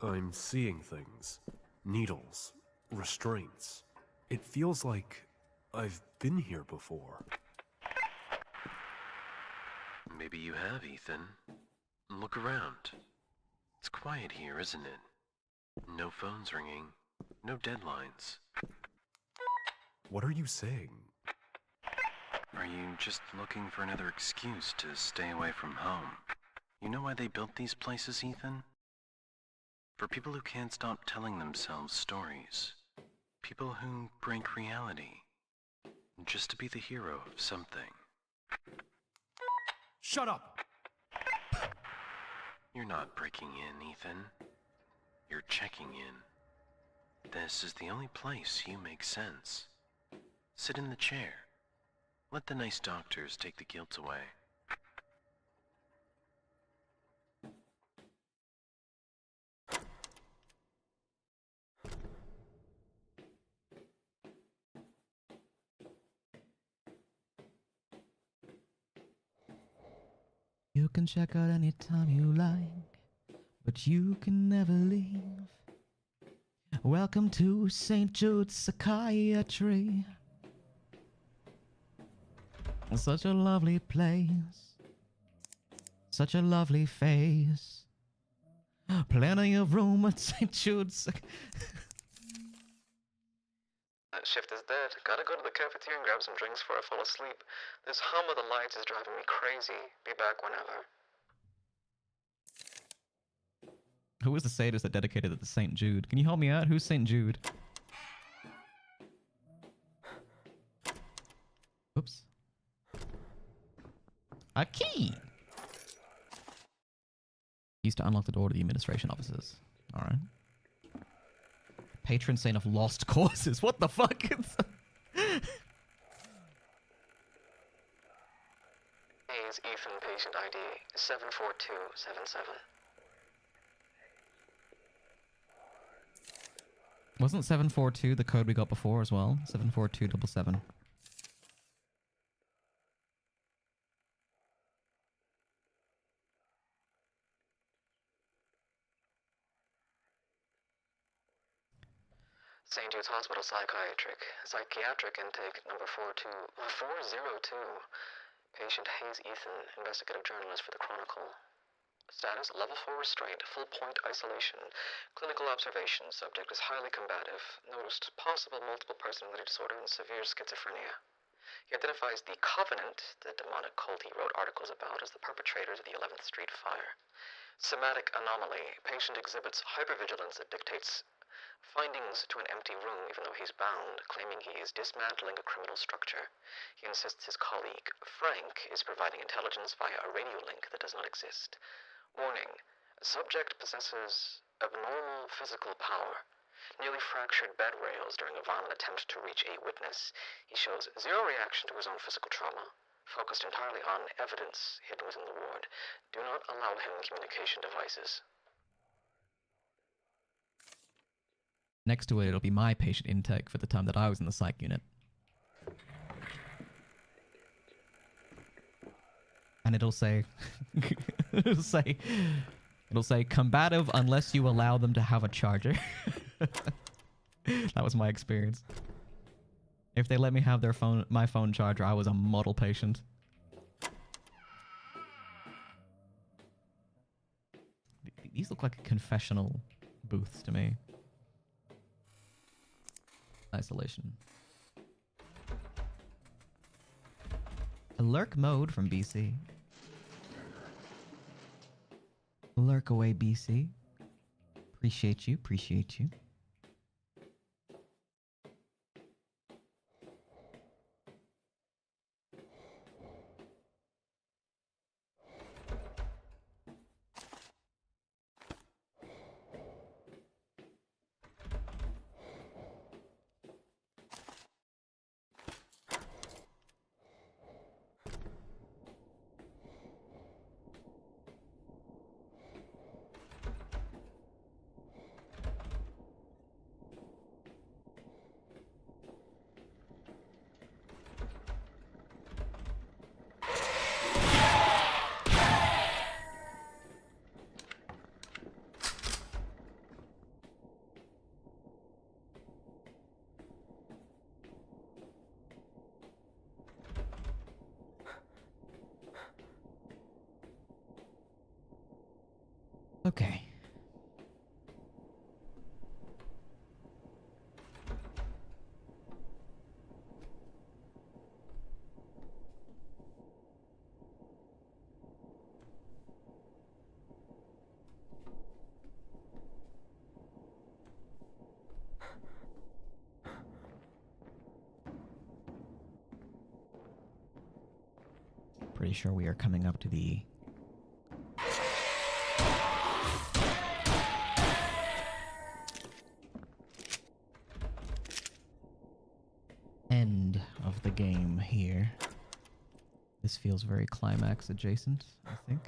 I'm seeing things. Needles, restraints. It feels like I've been here before. Maybe you have, Ethan. Look around. It's quiet here, isn't it? No phones ringing, no deadlines. What are you saying? Are you just looking for another excuse to stay away from home? You know why they built these places, Ethan? For people who can't stop telling themselves stories. People who break reality. Just to be the hero of something. Shut up! You're not breaking in, Ethan. You're checking in. This is the only place you make sense. Sit in the chair. Let the nice doctors take the guilt away. You can check out anytime you like, but you can never leave. Welcome to St. Jude's Psychiatry. Such a lovely place. Such a lovely face. Plenty of room at St. Jude's. That shift is dead. Gotta go to the cafeteria and grab some drinks before I fall asleep. This hum of the lights is driving me crazy. Be back whenever. Who is the sadist that dedicated it to St. Jude? Can you help me out? Who's St. Jude? Oops. A key! Used to unlock the door to the administration offices. Alright. Patron saint of lost causes. What the fuck? Hayes Ethan patient ID 74277. Wasn't 742 the code we got before as well? 74277. St. Jude's Hospital Psychiatric intake number 402. Patient Hayes Ethan, investigative journalist for the Chronicle. Status, level 4 restraint, full point isolation. Clinical observation, subject is highly combative. Noticed possible multiple personality disorder and severe schizophrenia. He identifies the Covenant, the demonic cult he wrote articles about, as the perpetrators of the 11th Street fire. Somatic anomaly. Patient exhibits hypervigilance that dictates Findings to an empty room even though he's bound, claiming he is dismantling a criminal structure. He insists his colleague, Frank, is providing intelligence via a radio link that does not exist. Warning, subject possesses abnormal physical power. Nearly fractured bed rails during a violent attempt to reach a witness. He shows zero reaction to his own physical trauma, focused entirely on evidence hidden within the ward. Do not allow him communication devices. Next to it, it'll be my patient intake for the time that I was in the psych unit. And it'll say, it'll say combative unless you allow them to have a charger. That was my experience. If they let me have my phone charger, I was a model patient. These look like confessional booths to me. Isolation. A lurk mode from BC. Lurk away, BC. Appreciate you, appreciate you. Okay. Pretty sure we are coming up to the end of the game here. This feels very climax adjacent, I think.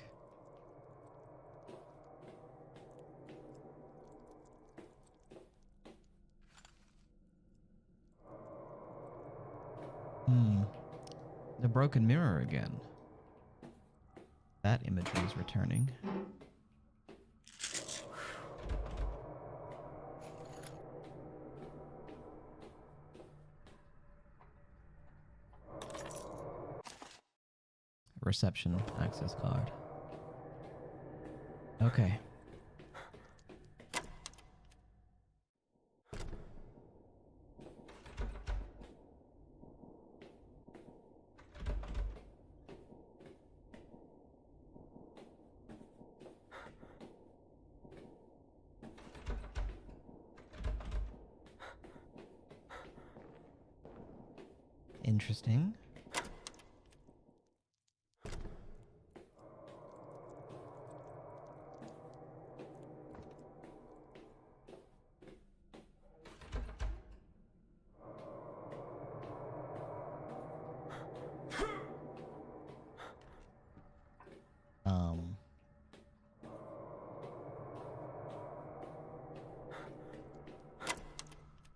The broken mirror again. That imagery is returning. Reception access card. Okay. Interesting.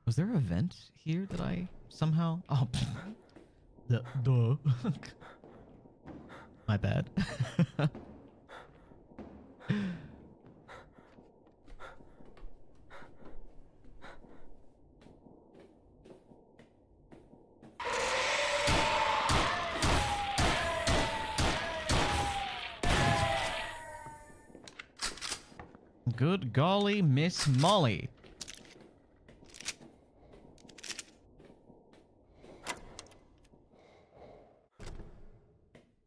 Was there a vent here that I somehow... Oh, duh. My bad. Good golly, Miss Molly.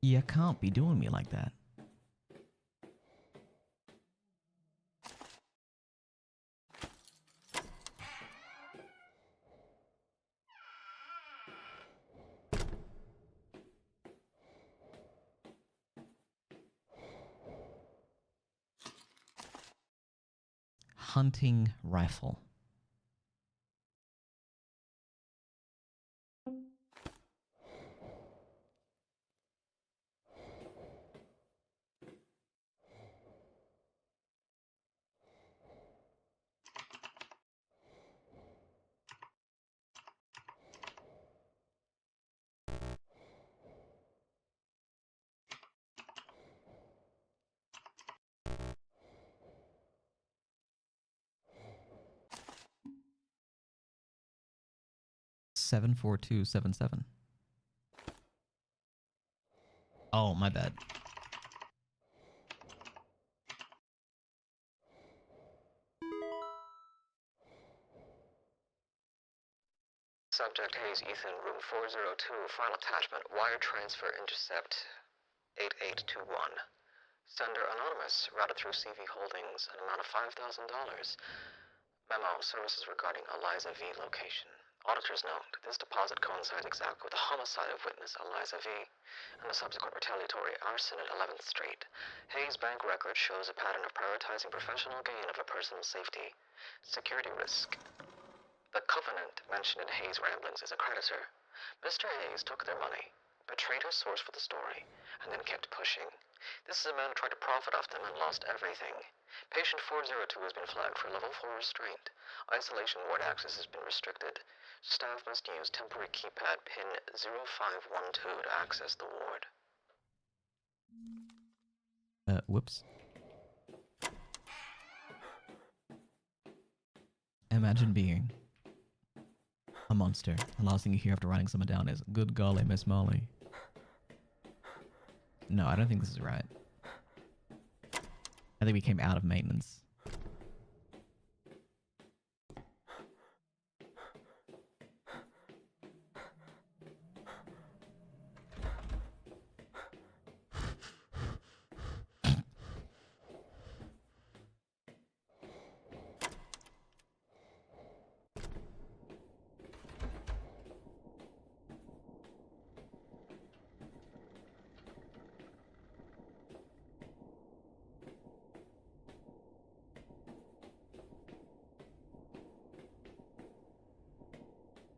You can't be doing me like that. hunting rifle. Seven 4277. Oh, my bad. Subject Hayes Ethan, room 402, file attachment, wire transfer intercept 8821. Sender anonymous, routed through CV Holdings, an amount of $5,000. Memo, services regarding Eliza V location. Auditor's note, this deposit coincides exactly with the homicide of witness Eliza V and the subsequent retaliatory arson at 11th Street. Hayes' bank record shows a pattern of prioritizing professional gain over personal safety. Security risk. The Covenant mentioned in Hayes' ramblings is a creditor. Mr. Hayes took their money, betrayed his source for the story, and then kept pushing. This is a man who tried to profit off them and lost everything. Patient 402 has been flagged for level 4 restraint. Isolation ward access has been restricted. Staff must use temporary keypad pin 0512 to access the ward. Whoops. Imagine being a monster. The last thing you hear after writing someone down is, "Good golly, Miss Molly." No, I don't think this is right. I think we came out of maintenance.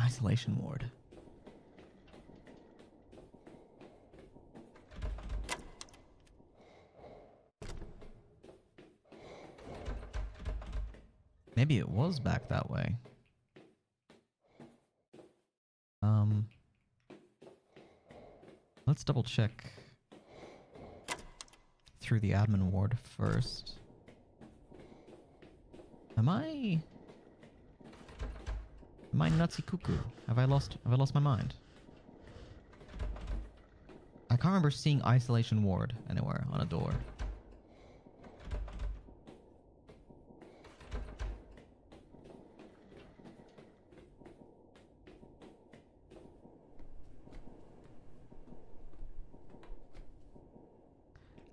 Isolation ward. Maybe it was back that way. Let's double check through the admin ward first. Am I nutsy cuckoo? Have I lost my mind? I can't remember seeing isolation ward anywhere on a door.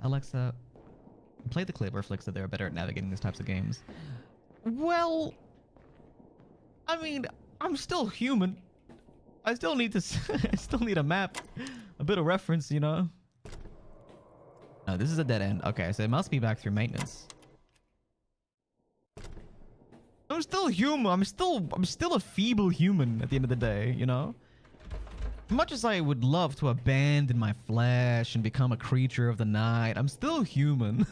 Alexa, play the Clever Flicks that they're better at navigating these types of games. Well, I mean, I'm still human. I still need to. I still need a map, a bit of reference, you know. No, this is a dead end. Okay, so it must be back through maintenance. I'm still human. I'm still a feeble human at the end of the day, you know. Much as I would love to abandon my flesh and become a creature of the night, I'm still human.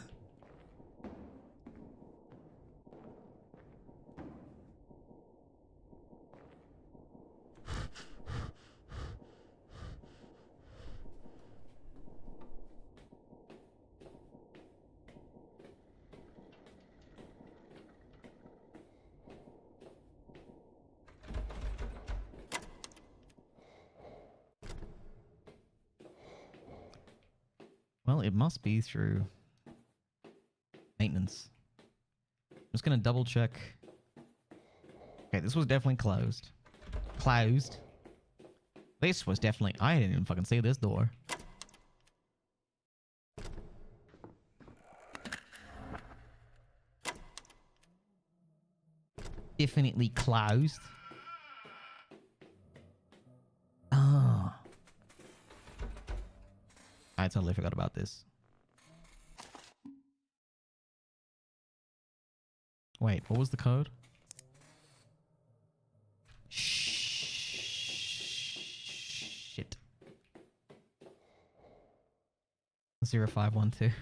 Well, it must be through maintenance. I'm just gonna double check. Okay, this was definitely closed. Closed. This was definitely... I didn't even fucking see this door. Definitely closed. Oh. I totally forgot about this. Wait, what was the code? Shit. 0512.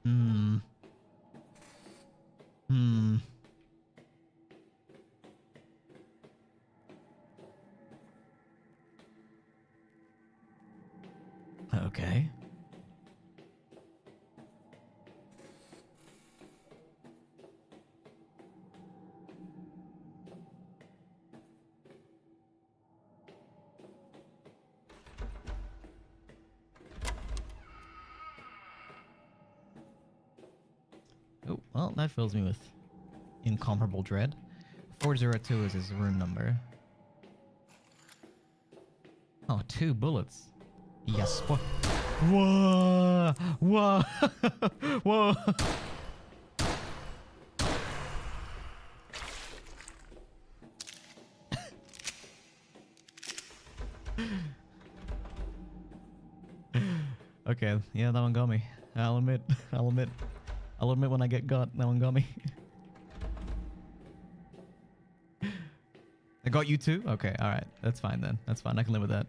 Hmm. Hmm. Okay. Oh, well, that fills me with incomparable dread. 402 is his room number. Oh, 2 bullets. Yes. Whoa! Whoa! Whoa! Okay, yeah, that one got me. I'll admit. I'll admit when I get got. That one got me. I got you too? Okay, alright. That's fine then. That's fine. I can live with that.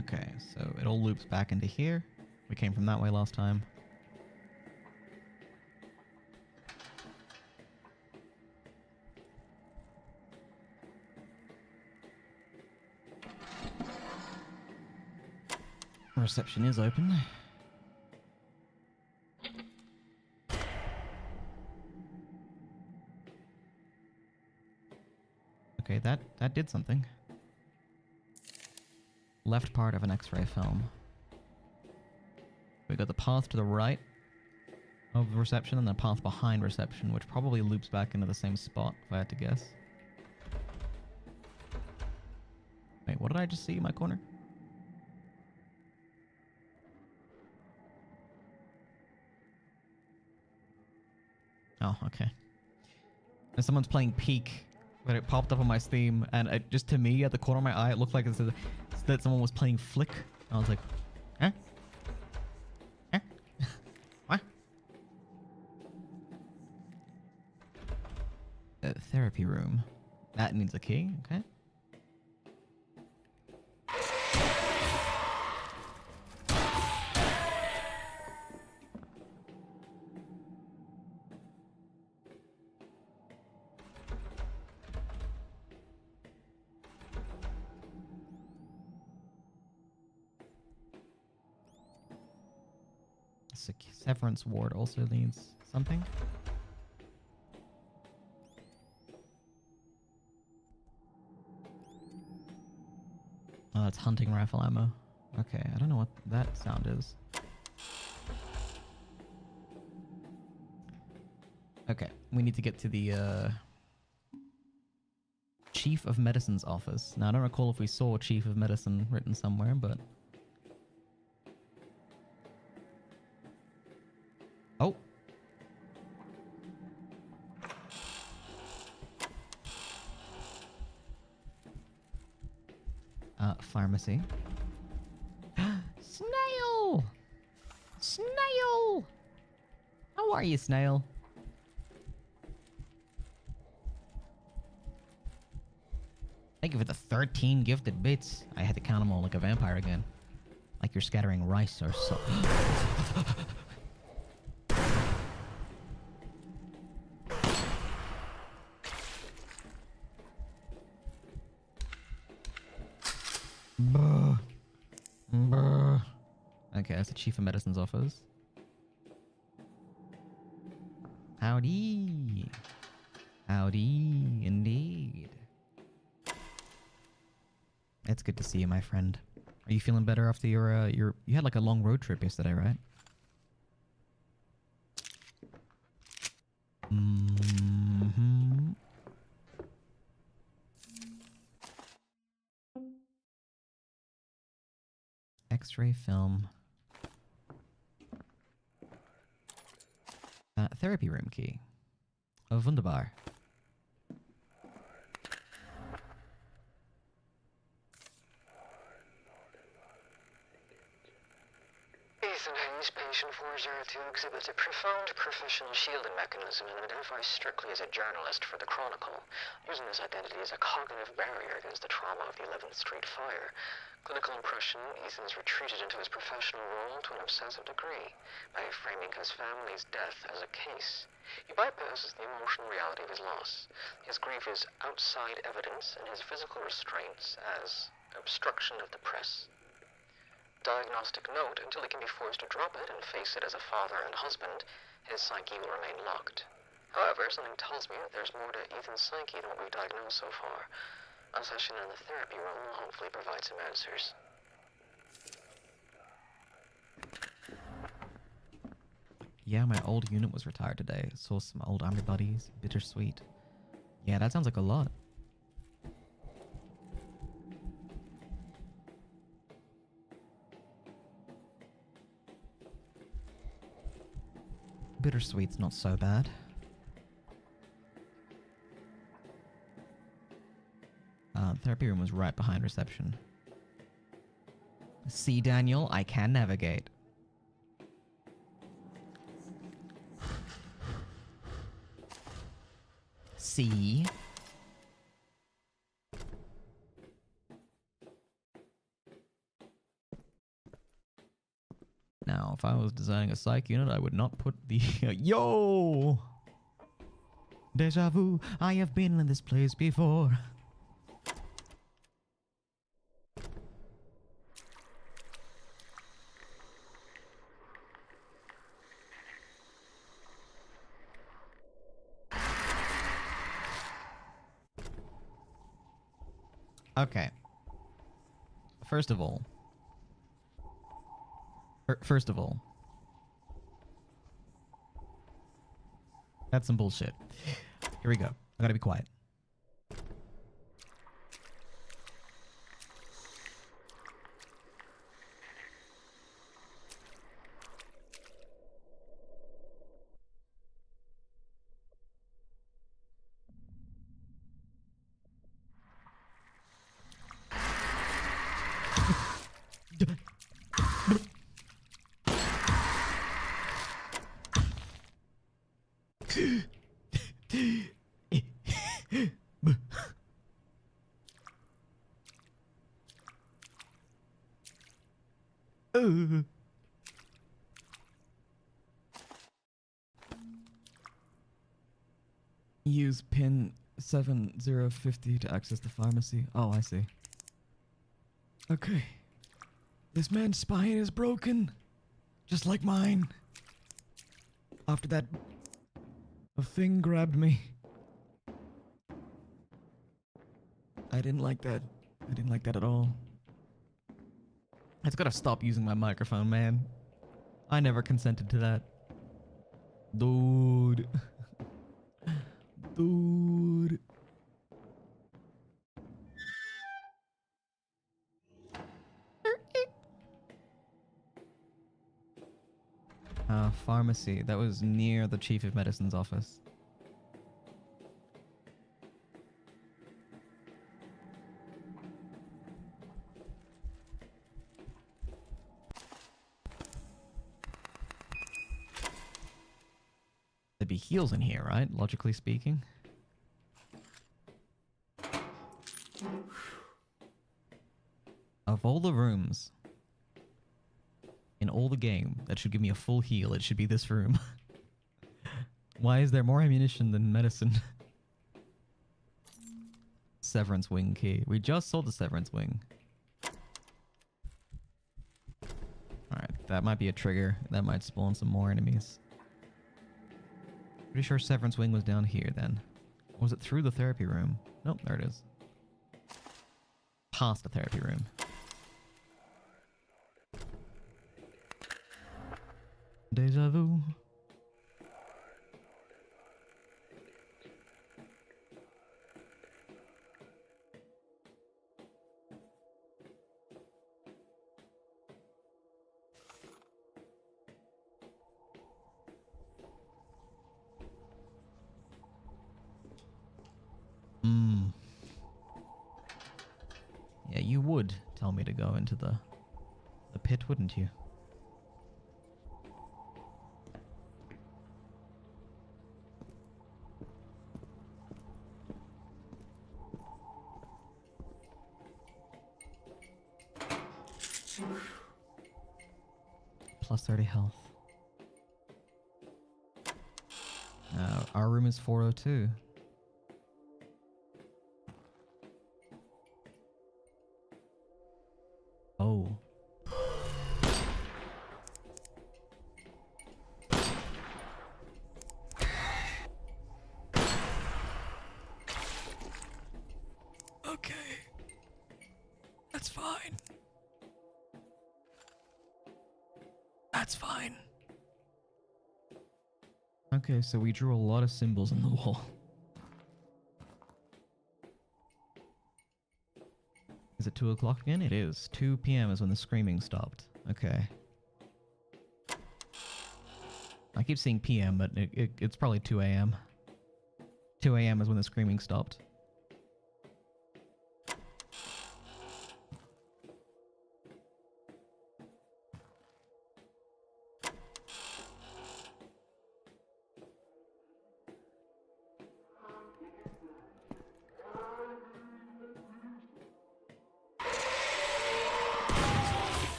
Okay, so it all loops back into here. We came from that way last time. Reception is open. Okay, that did something. Left part of an X-ray film. We got the path to the right of reception and the path behind reception, which probably loops back into the same spot, if I had to guess. Wait, what did I just see in my corner? Oh, okay. And someone's playing Peak, but it popped up on my Steam, and it, just to me, at the corner of my eye, it looked like it said that someone was playing Flick. I was like, huh? Huh? What? Therapy room. That needs a key, okay. Severance ward also needs something. Oh, that's hunting rifle ammo. Okay, I don't know what that sound is. Okay, we need to get to the Chief of Medicine's office. Now, I don't recall if we saw Chief of Medicine written somewhere, but... Oh! Pharmacy. Snail! Snail! How are you, Snail? Thank you for the 13 gifted bits. I had to count them all like a vampire again. Like you're scattering rice or so. Brr. Brr. Okay, that's the Chief of Medicine's office. Howdy. Howdy, indeed. It's good to see you, my friend. Are you feeling better after your you had like a long road trip yesterday, right? Mm-hmm. X-ray film. Therapy room key. Oh, wunderbar. Ethan Hayes, patient 402, exhibits a profound professional shielding mechanism and identifies strictly as a journalist for the Chronicle, using this identity as a cognitive barrier against the trauma of the 11th Street fire. Clinical impression, Ethan's retreated into his professional role to an obsessive degree by framing his family's death as a case. He bypasses the emotional reality of his loss. His grief is outside evidence and his physical restraints as obstruction of the press. Diagnostic note: until he can be forced to drop it and face it as a father and husband, his psyche will remain locked. However, something tells me that there's more to Ethan's psyche than what we've diagnosed so far. A session in the therapy room will hopefully provide some answers. Yeah, my old unit was retired today. Saw some old army buddies. Bittersweet. Yeah, that sounds like a lot. Bittersweet's not so bad. Therapy room was right behind reception. See, Daniel, I can navigate. See? Now, if I was designing a psych unit, I would not put the... Yo! Deja vu, I have been in this place before. Okay. First of all, that's some bullshit. Here we go. I gotta be quiet. Use pin 7050 to access the pharmacy. Oh, I see. Okay. This man's spine is broken. Just like mine. After that, a thing grabbed me. I didn't like that. I didn't like that at all. I just gotta stop using my microphone, man. I never consented to that. Dude. Dude. Pharmacy. That was near the Chief of Medicine's office. There'd be heals in here, right? Logically speaking. Of all the rooms all the game that should give me a full heal, it should be this room. Why is there more ammunition than medicine? Severance wing key. We just sold the Severance wing. Alright, that might be a trigger. That might spawn some more enemies. Pretty sure Severance wing was down here then. Or was it through the therapy room? Nope, there it is. Past the therapy room. Deja vu. Yeah, you would tell me to go into the pit, wouldn't you? Plus 30 health. Our room is 402. Oh. Okay. That's fine. That's fine. Okay, so we drew a lot of symbols on the wall. Is it 2 o'clock again? It is. 2 p.m. is when the screaming stopped. Okay. I keep saying p.m., but it's probably 2 a.m. 2 a.m. is when the screaming stopped.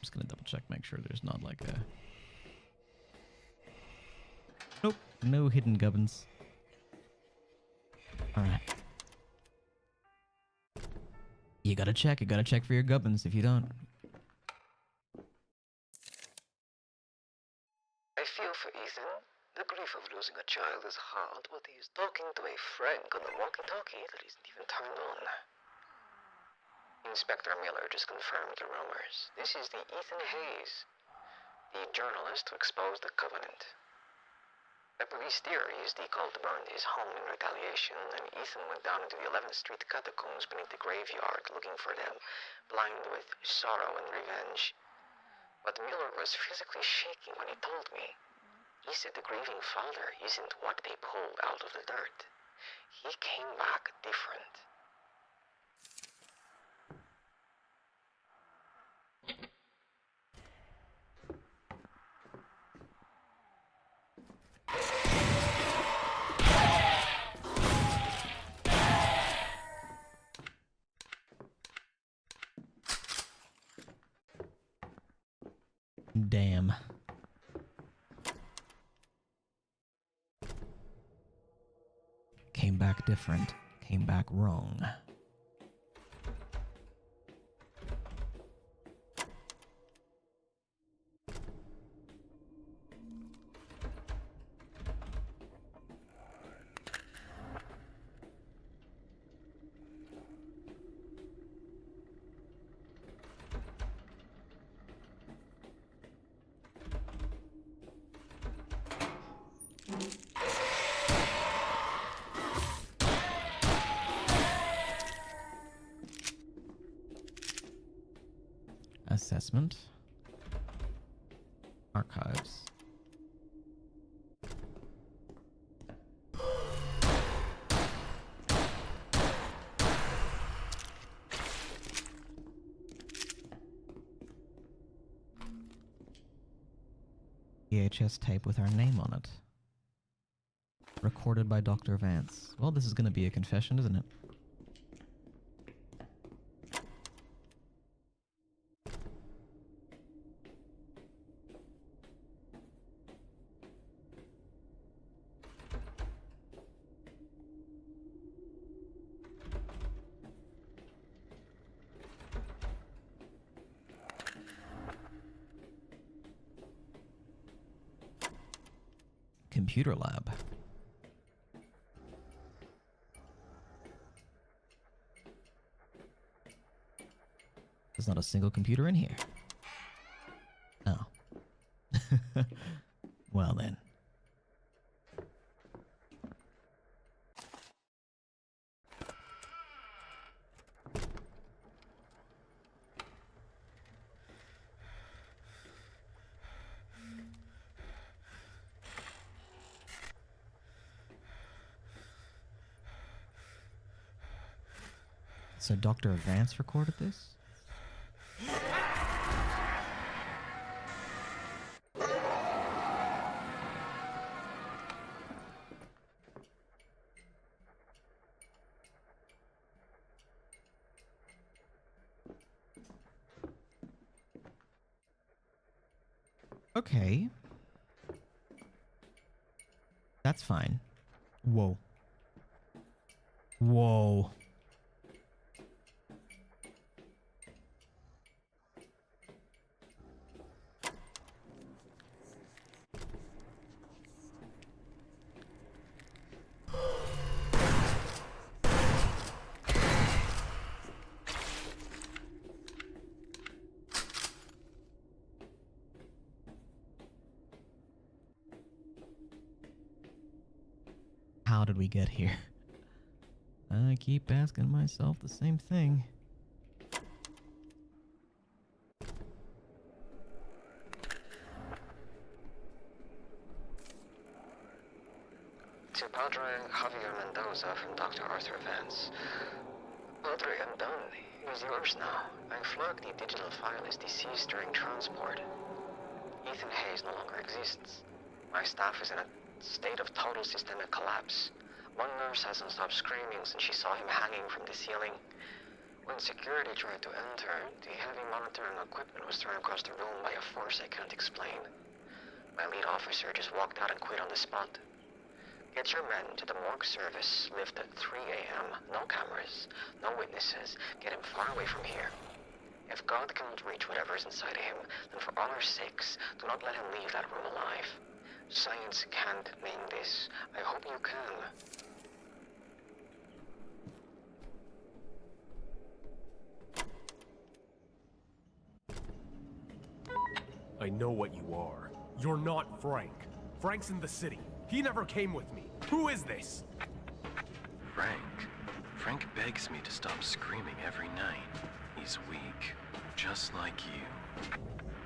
Just gonna double check, make sure there's not like a... Nope, no hidden gubbins. Alright. You gotta check for your gubbins if you don't. I feel for Ethan. The grief of losing a child is hard, but he is talking to a friend on the walkie-talkie that isn't even turned on. Inspector Miller just confirmed the rumors. This is the Ethan Hayes, the journalist who exposed the Covenant. The police theory is the cult burned his home in retaliation, and Ethan went down into the 11th Street catacombs beneath the graveyard looking for them, blind with sorrow and revenge. But Miller was physically shaking when he told me. He said the grieving father isn't what they pulled out of the dirt. He came back different. Damn. Came back different. Came back wrong. assessment. Archives. VHS tape with our name on it. Recorded by Dr. Vance. Well, this is going to be a confession, isn't it? Computer lab. There's not a single computer in here. Oh. Well then. So Dr. Vance recorded this? Okay. That's fine. Whoa. Whoa. How did we get here? I keep asking myself the same thing. To Padre Javier Mendoza from Dr. Arthur Vance. Padre, I'm done. It is yours now. I flagged the digital file as deceased during transport. Ethan Hayes no longer exists. My staff is in a state of total systemic collapse. One nurse hasn't stopped screaming since she saw him hanging from the ceiling. When security tried to enter, the heavy monitoring equipment was thrown across the room by a force I can't explain. My lead officer just walked out and quit on the spot. Get your men to the morgue service, lift at 3 a.m. No cameras, no witnesses. Get him far away from here. If God cannot reach whatever is inside of him, then for all our sakes, do not let him leave that room alive. Science can't name this. I hope you can. I know what you are. You're not Frank. Frank's in the city. He never came with me. Who is this? Frank. Frank begs me to stop screaming every night. He's weak, just like you.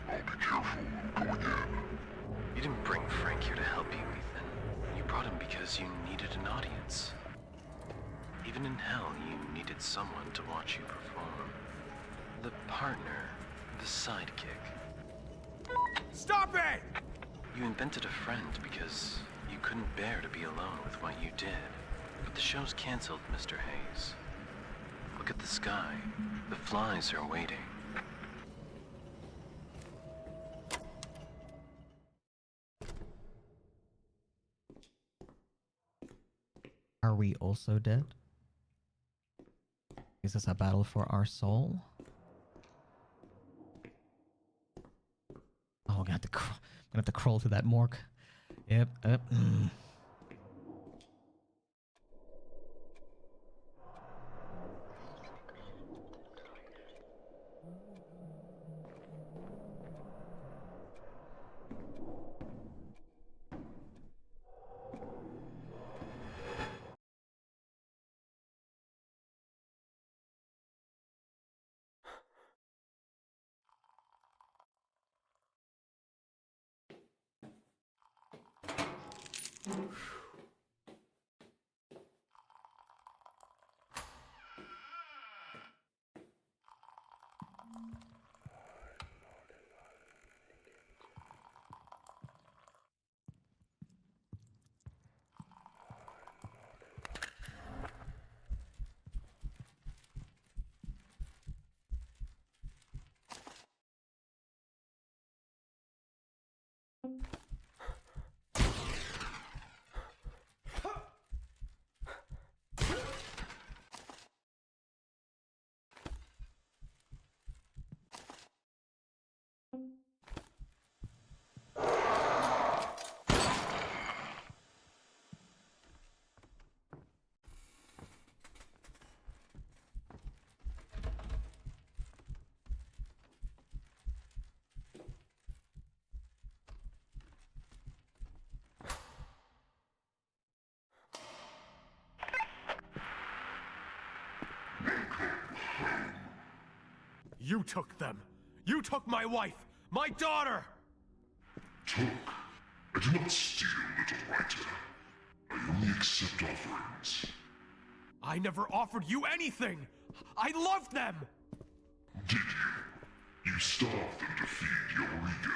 I'll be careful going in. You didn't bring Frank here to help you, Ethan. You brought him because you needed an audience. Even in hell, you needed someone to watch you perform. The partner, the sidekick. Stop it! You invented a friend because you couldn't bear to be alone with what you did. But the show's canceled, Mr. Hayes. Look at the sky. The flies are waiting. Are we also dead? Is this a battle for our soul? Oh, I'm gonna have to crawl to that morgue. Yep. You took them. You took my wife, my daughter! Took? I do not steal, little writer. I only accept offerings. I never offered you anything! I loved them! Did you? You starved them to feed your ego.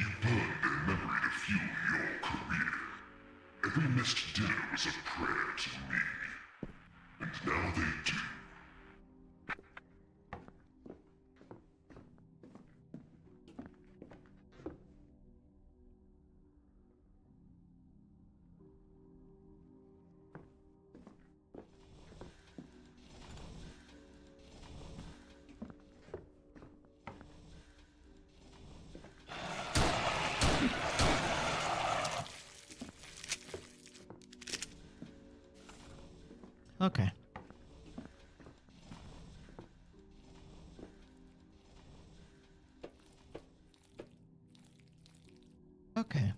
You burned their memory to fuel your career. Every missed dinner was a prayer to me. And now they do. Okay. Okay.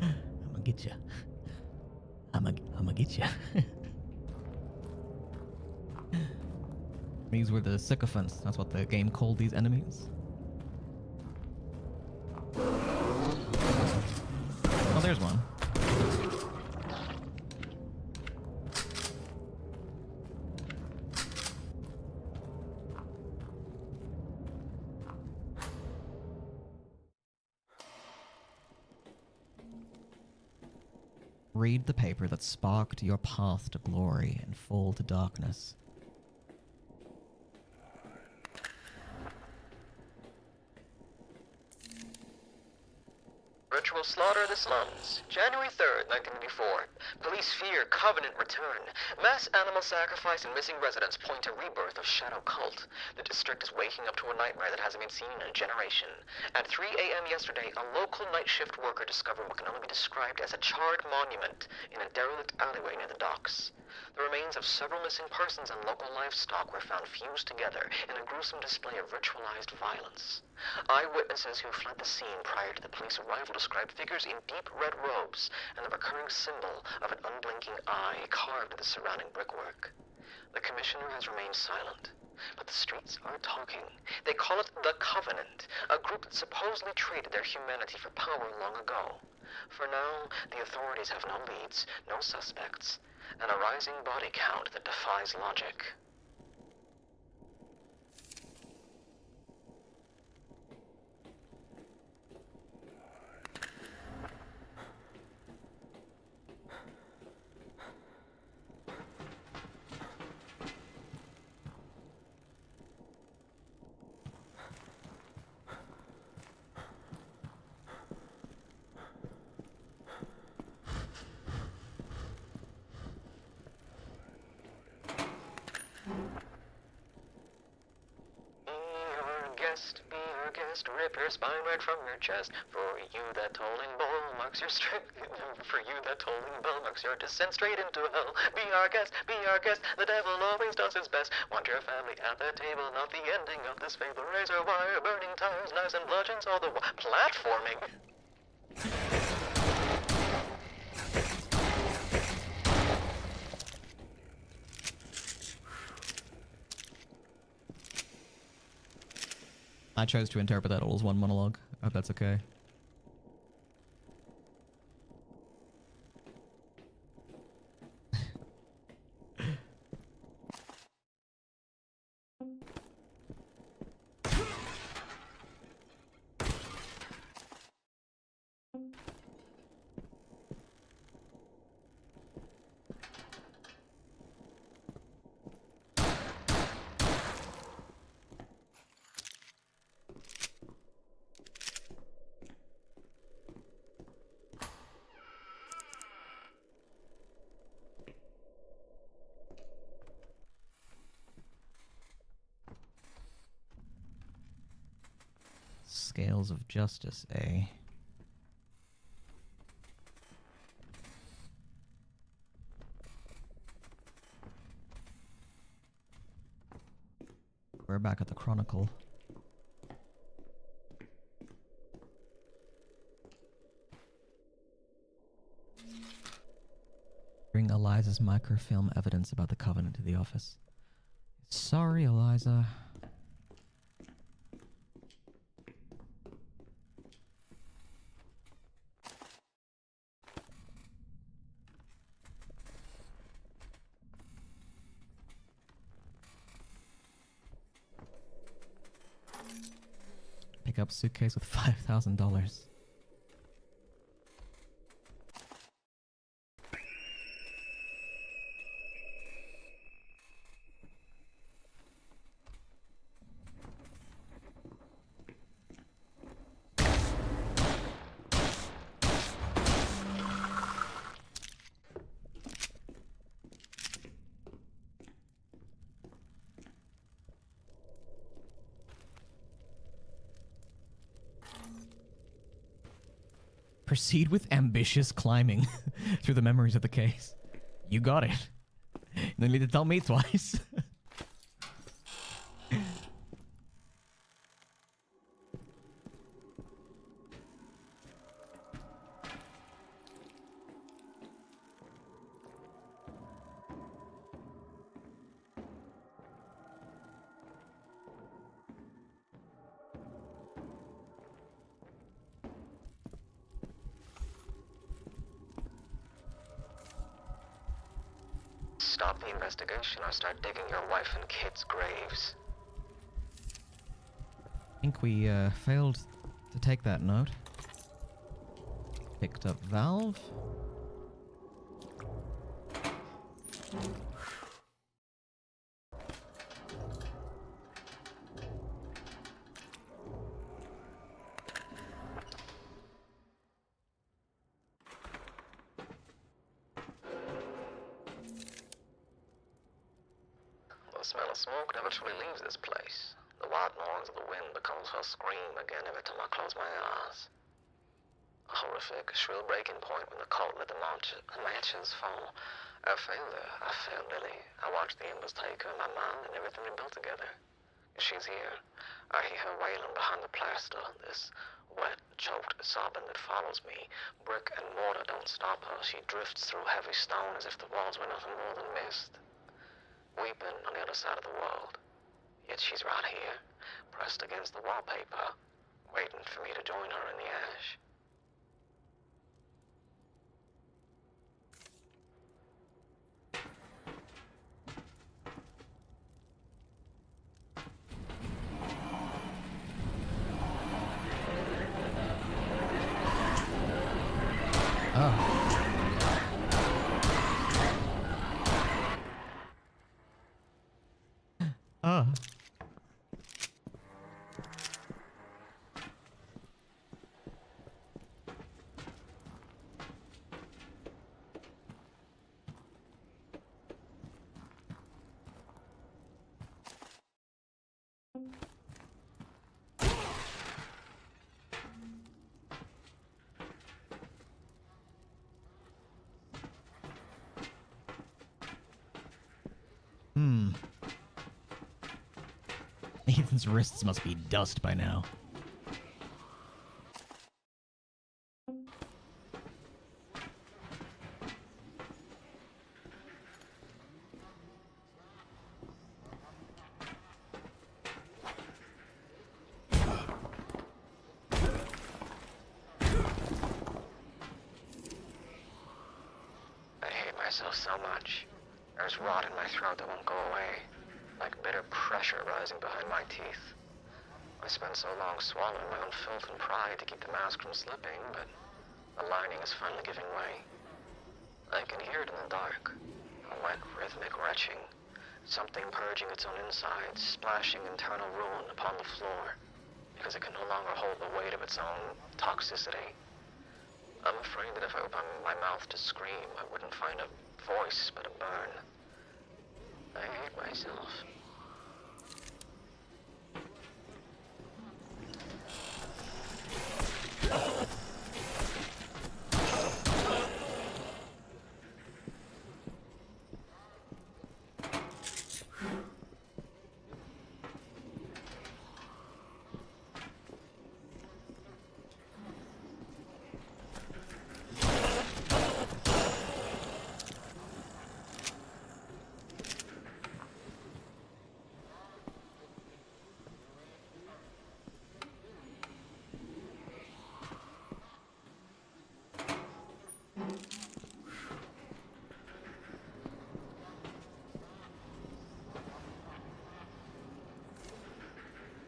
I'm gonna get you. I'm gonna get you. These were the sycophants. That's what the game called these enemies. Oh, there's one. Read the paper that sparked your path to glory and fall to darkness. Ritual slaughter of the slums. January 3rd, 1984. Police fear Covenant return. Mass animal sacrifice and missing residents point to rebirth of Shadow Cult. The district is waking up to a nightmare that hasn't been seen in a generation. At 3 a.m. yesterday, a local night shift worker discovered what can only be described as a charred monument in a derelict alleyway near the docks. The remains of several missing persons and local livestock were found fused together in a gruesome display of ritualized violence. Eyewitnesses who fled the scene prior to the police arrival described figures in deep red robes and the recurring symbol of an unblinking eye carved into the surrounding brickwork. The commissioner has remained silent, but the streets are talking. They call it the Covenant, a group that supposedly traded their humanity for power long ago. For now, the authorities have no leads, no suspects, and a rising body count that defies logic. Be our guest, rip your spine right from your chest. For you that tolling bell marks your for you that tolling bell marks your descent straight into hell. Be our guest, the devil always does his best. Want your family at the table, not the ending of this fable. Razor wire, burning tires, knives and bludgeons, all the platforming. I chose to interpret that all as one monologue. I hope that's okay. Scales of justice, eh? We're back at the Chronicle. Bring Eliza's microfilm evidence about the Covenant to the office. Sorry, Eliza. Pick up suitcase with $5,000. Proceed with ambitious climbing through the memories of the case. You got it. You don't need to tell me twice. Stop the investigation or start digging your wife and kids' graves. I think we failed to take that note. Picked up valve. The smell of smoke never truly leaves this place. The wild noise of the wind becomes her scream again every time I close my eyes. A horrific, shrill breaking point when the cult let the matches fall. I failed her. I failed Lily. I watched the embers take her, my mind, and everything we built together. She's here. I hear her wailing behind the plaster, this wet, choked sobbing that follows me. Brick and mortar don't stop her. She drifts through heavy stone as if the walls were nothing more than mist. Weeping on the other side of the world. Yet she's right here, pressed against the wallpaper, waiting for me to join her in the ash. Oh. Oh. Ethan's wrists must be dust by now. myself so much. There's rot in my throat that won't go away, like bitter pressure rising behind my teeth. I spent so long swallowing my own filth and pride to keep the mask from slipping, but the lining is finally giving way. I can hear it in the dark, a wet, rhythmic retching, something purging its own insides, splashing internal ruin upon the floor, because it can no longer hold the weight of its own toxicity. I'm afraid that if I opened my mouth to scream, I wouldn't find a voice but a burn. I hate myself.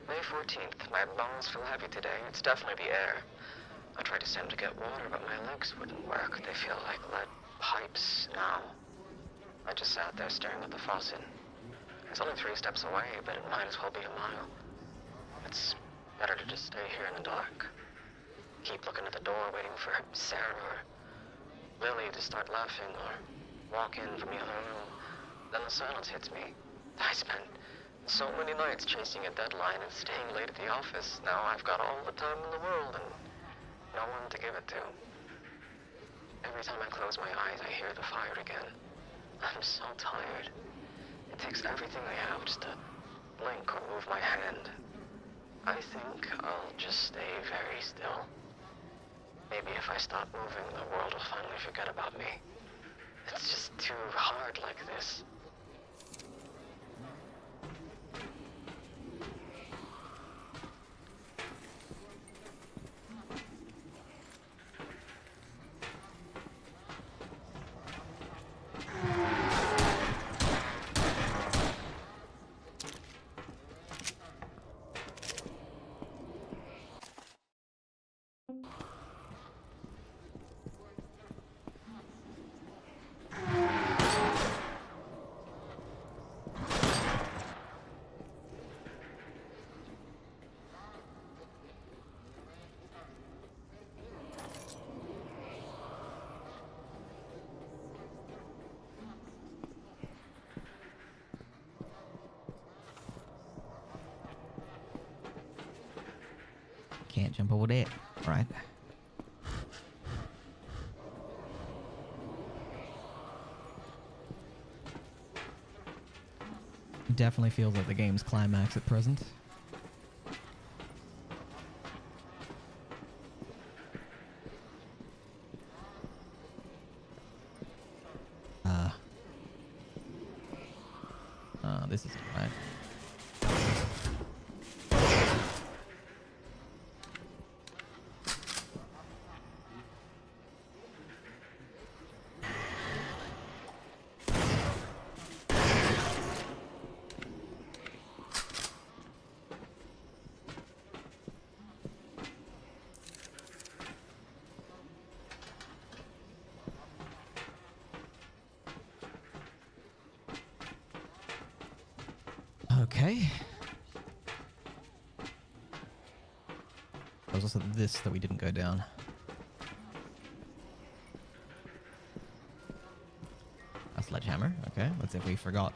May 14th. My bones feel heavy today. It's definitely the air. I tried to send to get water, but my legs wouldn't work. They feel like lead pipes now. I just sat there staring at the faucet. It's only 3 steps away, but it might as well be a mile. It's better to just stay here in the dark. Keep looking at the door, waiting for Sarah or Lily to start laughing or walk in from the other room. Then the silence hits me. I spent so many nights chasing a deadline and staying late at the office. Now I've got all the time in the world and no one to give it to. Every time I close my eyes, I hear the fire again. I'm so tired. It takes everything I have just to blink or move my hand. I think I'll just stay very still. Maybe if I stop moving, the world will finally forget about me. It's just too hard like this. Can't jump over there. Right. Definitely feels like the game's climax at present. This is right. Okay. There was also this that we didn't go down. A sledgehammer. Okay, let's see if we forgot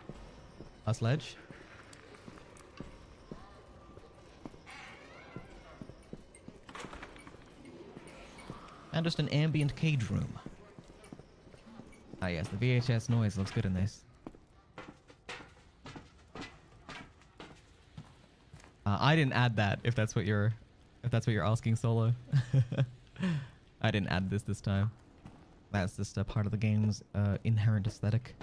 a sledge. And just an ambient cage room. Ah yes, the VHS noise looks good in this. I didn't add that. If that's what you're asking, Solo. I didn't add this time. That's just a part of the game's inherent aesthetic.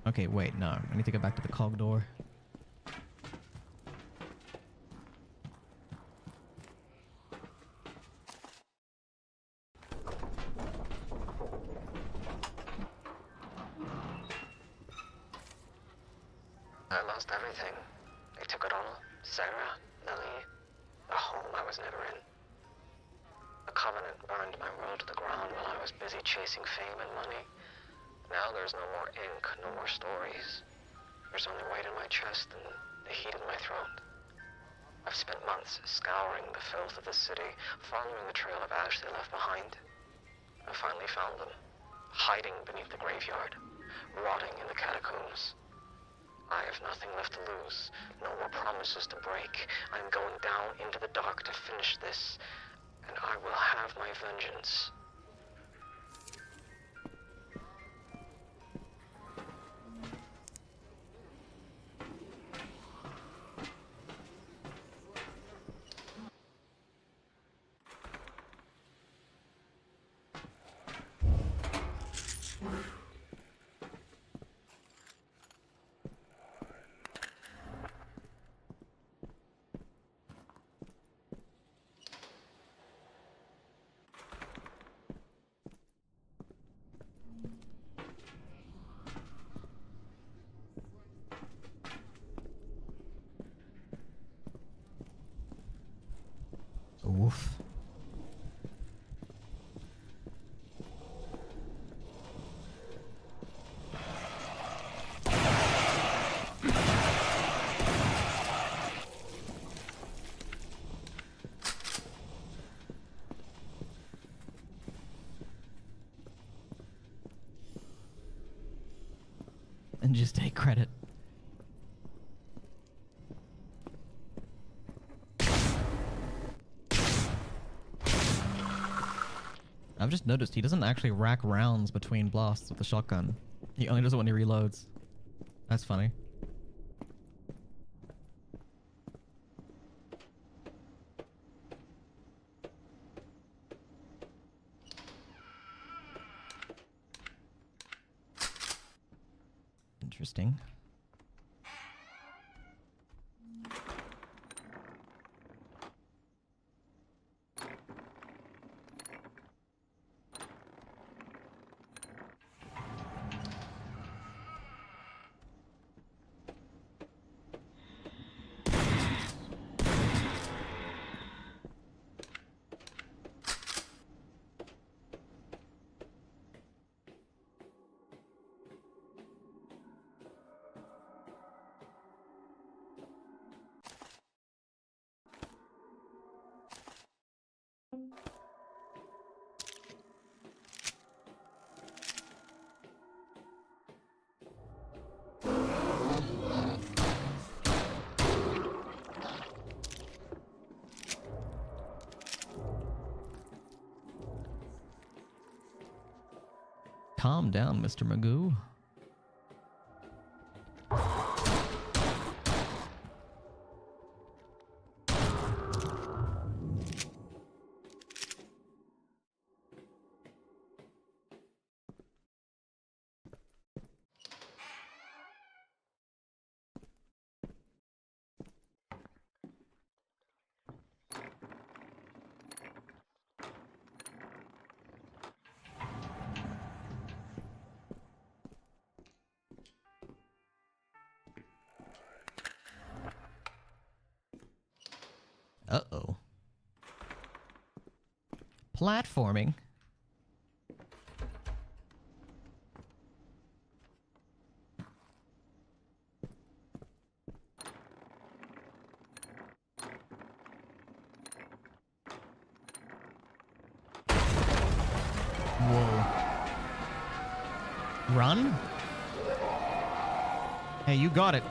Okay, wait, no. I need to go back to the cog door. I lost everything. They took it all. Sarah, Lily, a home I was never in. The Covenant burned my world to the ground while I was busy chasing fame and money. Now there's no more ink, no more stories. There's only weight in my chest and the heat in my throat. I've spent months scouring the filth of the city, following the trail of ash they left behind. I finally found them, hiding beneath the graveyard, rotting in the catacombs. I have nothing left to lose, no more promises to break. I'm going down into the dark to finish this, and I will have my vengeance. Oof. And just take credit. I've just noticed he doesn't actually rack rounds between blasts with the shotgun. He only does it when he reloads. That's funny. Interesting. Calm down, Mr. Magoo. Uh-oh. Platforming? Whoa. Run? Hey, you got it.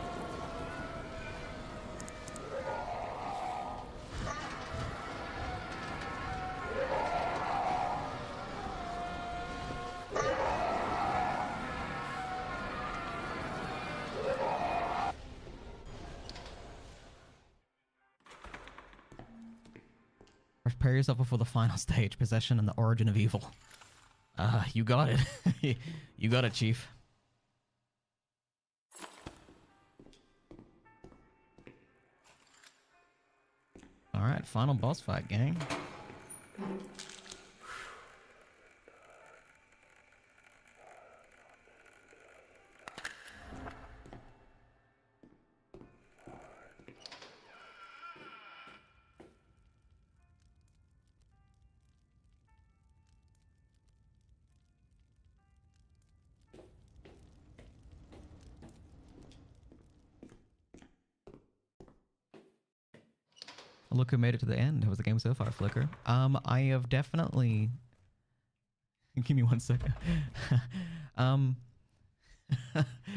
Prepare yourself before the final stage, possession and the origin of evil. You got it. You got it, Chief. Alright, final boss fight, gang. Look who made it to the end. How was the game so far, Flicker? I have definitely... Give me 1 second.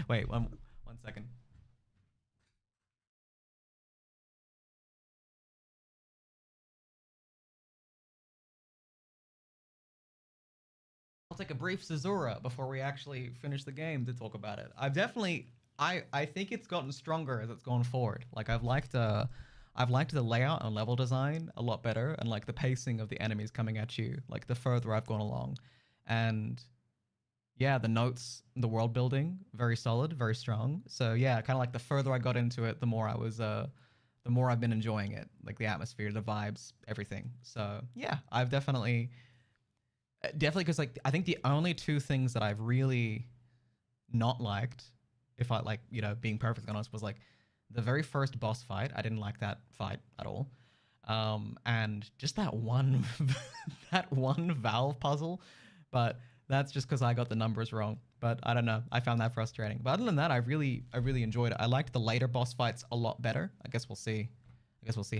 Wait, one second. I'll take a brief Zazura before we actually finish the game to talk about it. I've definitely, I think it's gotten stronger as it's gone forward. Like I've liked the layout and level design a lot better, and like the pacing of the enemies coming at you, like the further I've gone along, and yeah, the notes, the world building, very solid, very strong. So yeah, kind of like the further I got into it, the more I've been enjoying it, like the atmosphere, the vibes, everything. So yeah, I've definitely because like I think the only two things that I've really not liked, if I like, you know, being perfectly honest, was like the very first boss fight. I didn't like that fight at all. And just that one that one valve puzzle, but that's just because I got the numbers wrong. But I don't know, I found that frustrating. But other than that, I really enjoyed it. I liked the later boss fights a lot better. I guess we'll see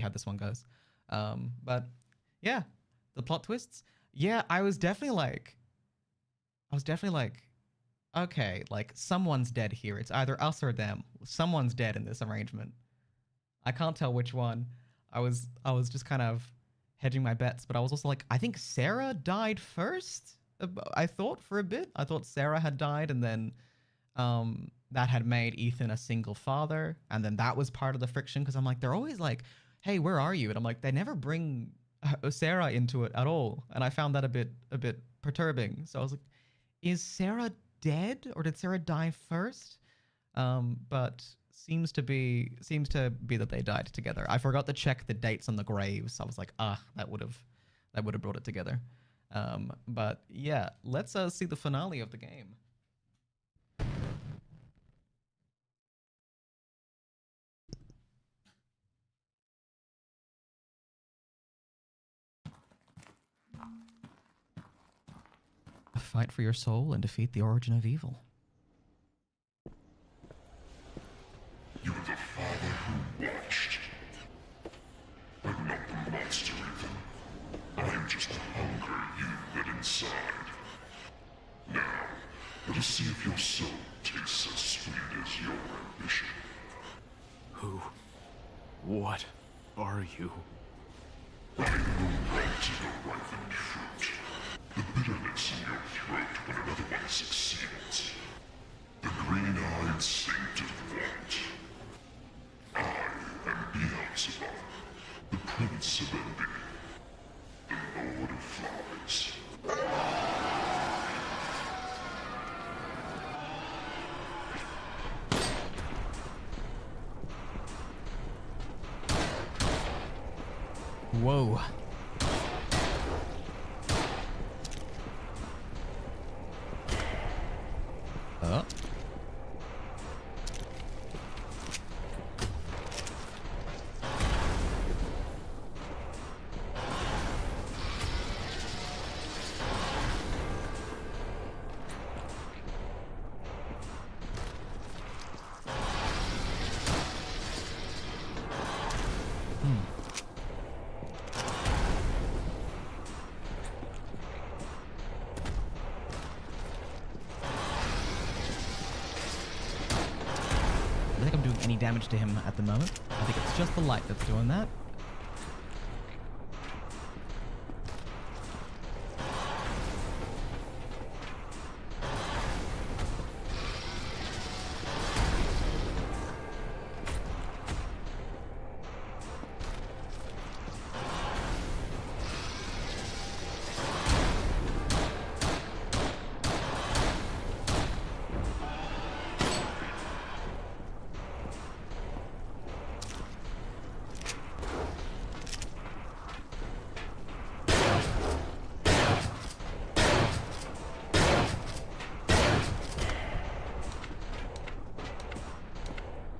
how this one goes. But yeah, the plot twists. Yeah, I was definitely like, okay, like someone's dead here. It's either us or them. Someone's dead in this arrangement. I can't tell which one. I was just kind of hedging my bets, but I was also like, I think Sarah died first. I thought for a bit. I thought Sarah had died, and then that had made Ethan a single father, and then that was part of the friction, because I'm like, they're always like, hey, where are you? And I'm like, they never bring Sarah into it at all, and I found that a bit perturbing. So I was like, is Sarah dead, or did Sarah die first? But seems to be that they died together. I forgot to check the dates on the graves. I was like, that would have brought it together. But yeah, let's see the finale of the game. Fight for your soul and defeat the origin of evil. You're the father who watched. I'm not the monster, Ethan. I'm just the hunger you let inside. Now, let us see if your soul tastes as sweet as your ambition. Who? What are you? I'm the right to the ripened fruit. The bitterness in your throat when another one succeeds. The green-eyed saint of want. I am Beelzebub, the Prince of Envy, the Lord of Flies. Whoa. Any damage to him at the moment. I think it's just the light that's doing that.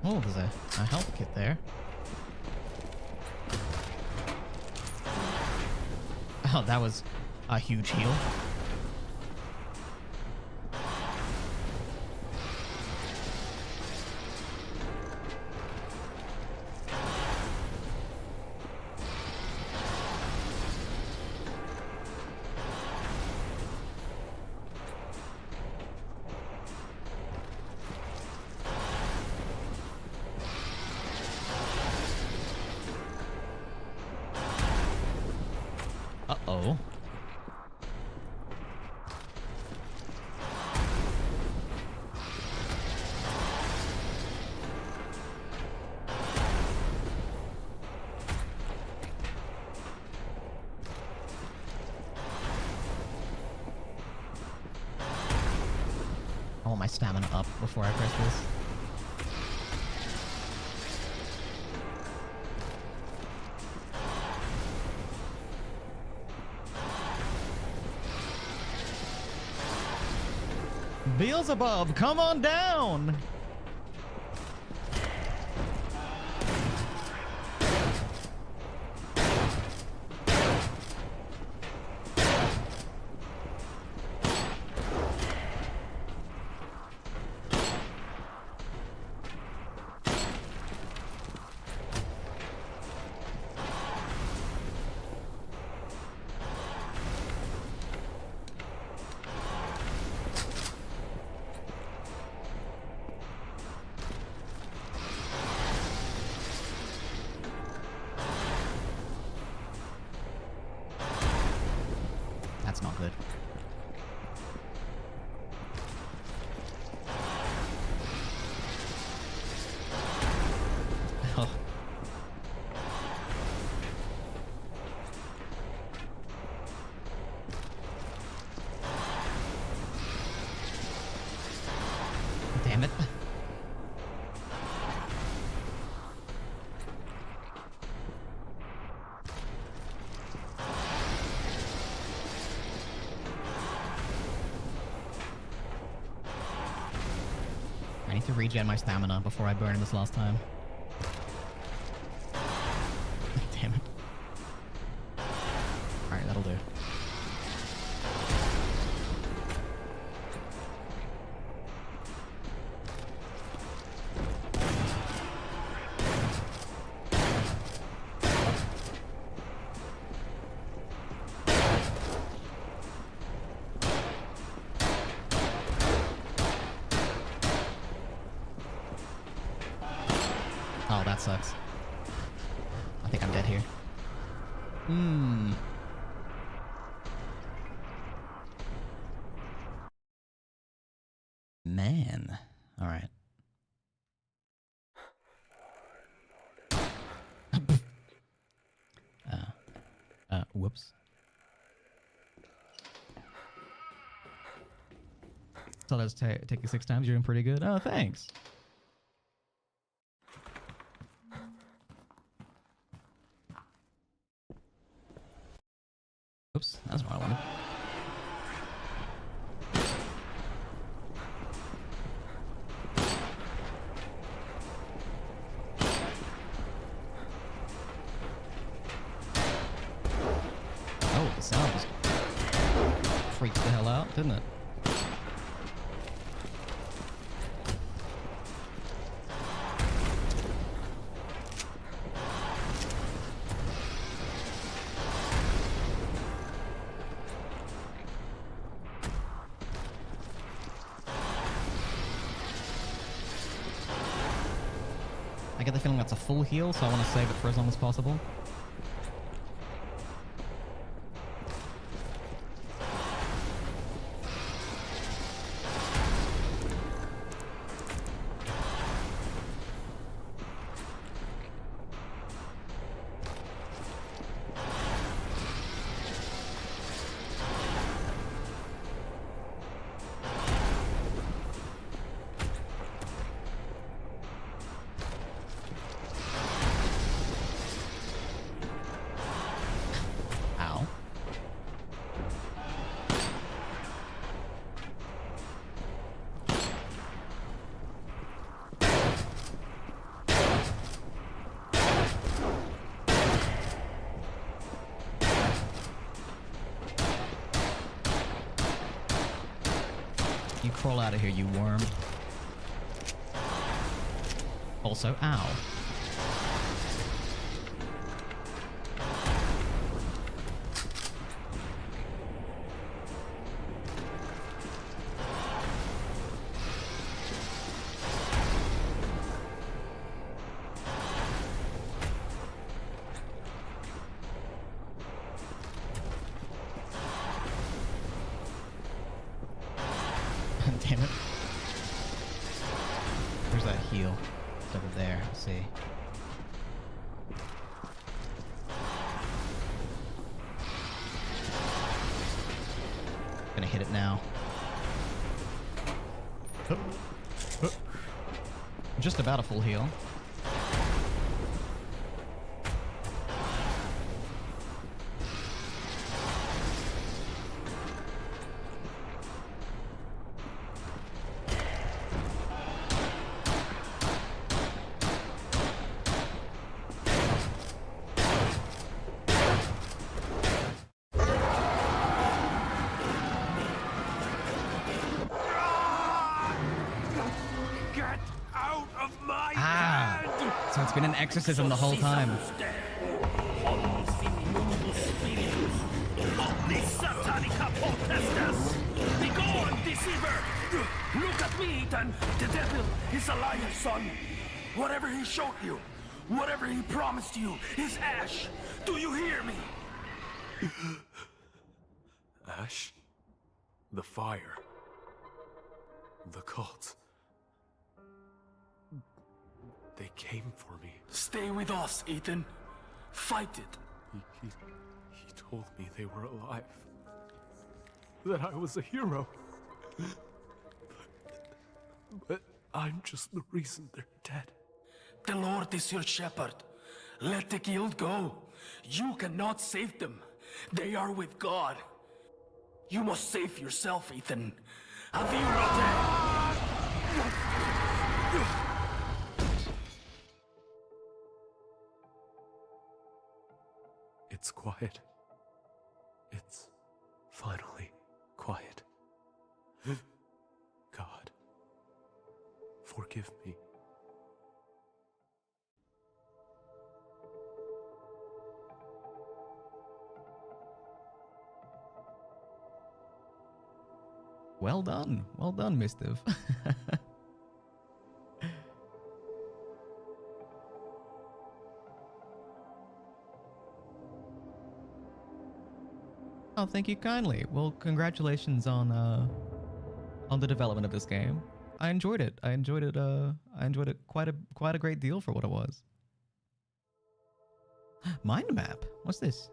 Oh, there's a health kit there. Oh, that was a huge heal. I want my stamina up before I press this. Beelzebub, come on down! That's not good. Oh. Damn it. I need to regen my stamina before I burn this last time. Damn it. Alright, that'll do. Oh, that sucks. I think I'm dead here. Man. Alright. Whoops. So let's take you 6 times. You're doing pretty good. Oh, thanks. Oops, that's what I wanted. Oh, the sound just freaked the hell out, didn't it? I get the feeling that's a full heal, so I want to save it for as long as possible. Ow. You crawl out of here, you worm. Also, ow. Damn it. Where's that heal? It's over there. Let's see. Gonna hit it now. Just about a full heal. Get out of my Ah, hand! so it's been an exorcism the whole time. Omni satanica potestas! Begone, deceiver! Look at me, Ethan! The devil is a liar, son! Whatever he showed you, whatever he promised you, is ash! Do you hear me? Ash? The fire. The cult. They came for me. Stay with us, Ethan. Fight it. He told me they were alive. That I was a hero. But I'm just the reason they're dead. The Lord is your shepherd. Let the guild go. You cannot save them. They are with God. You must save yourself, Ethan. Adieu, Lotte! It's quiet. It's finally quiet. God, forgive me. Well done, Mistiff. Oh, thank you kindly. Well, congratulations on the development of this game. I enjoyed it. I enjoyed it quite a great deal for what it was. Mind map? What's this?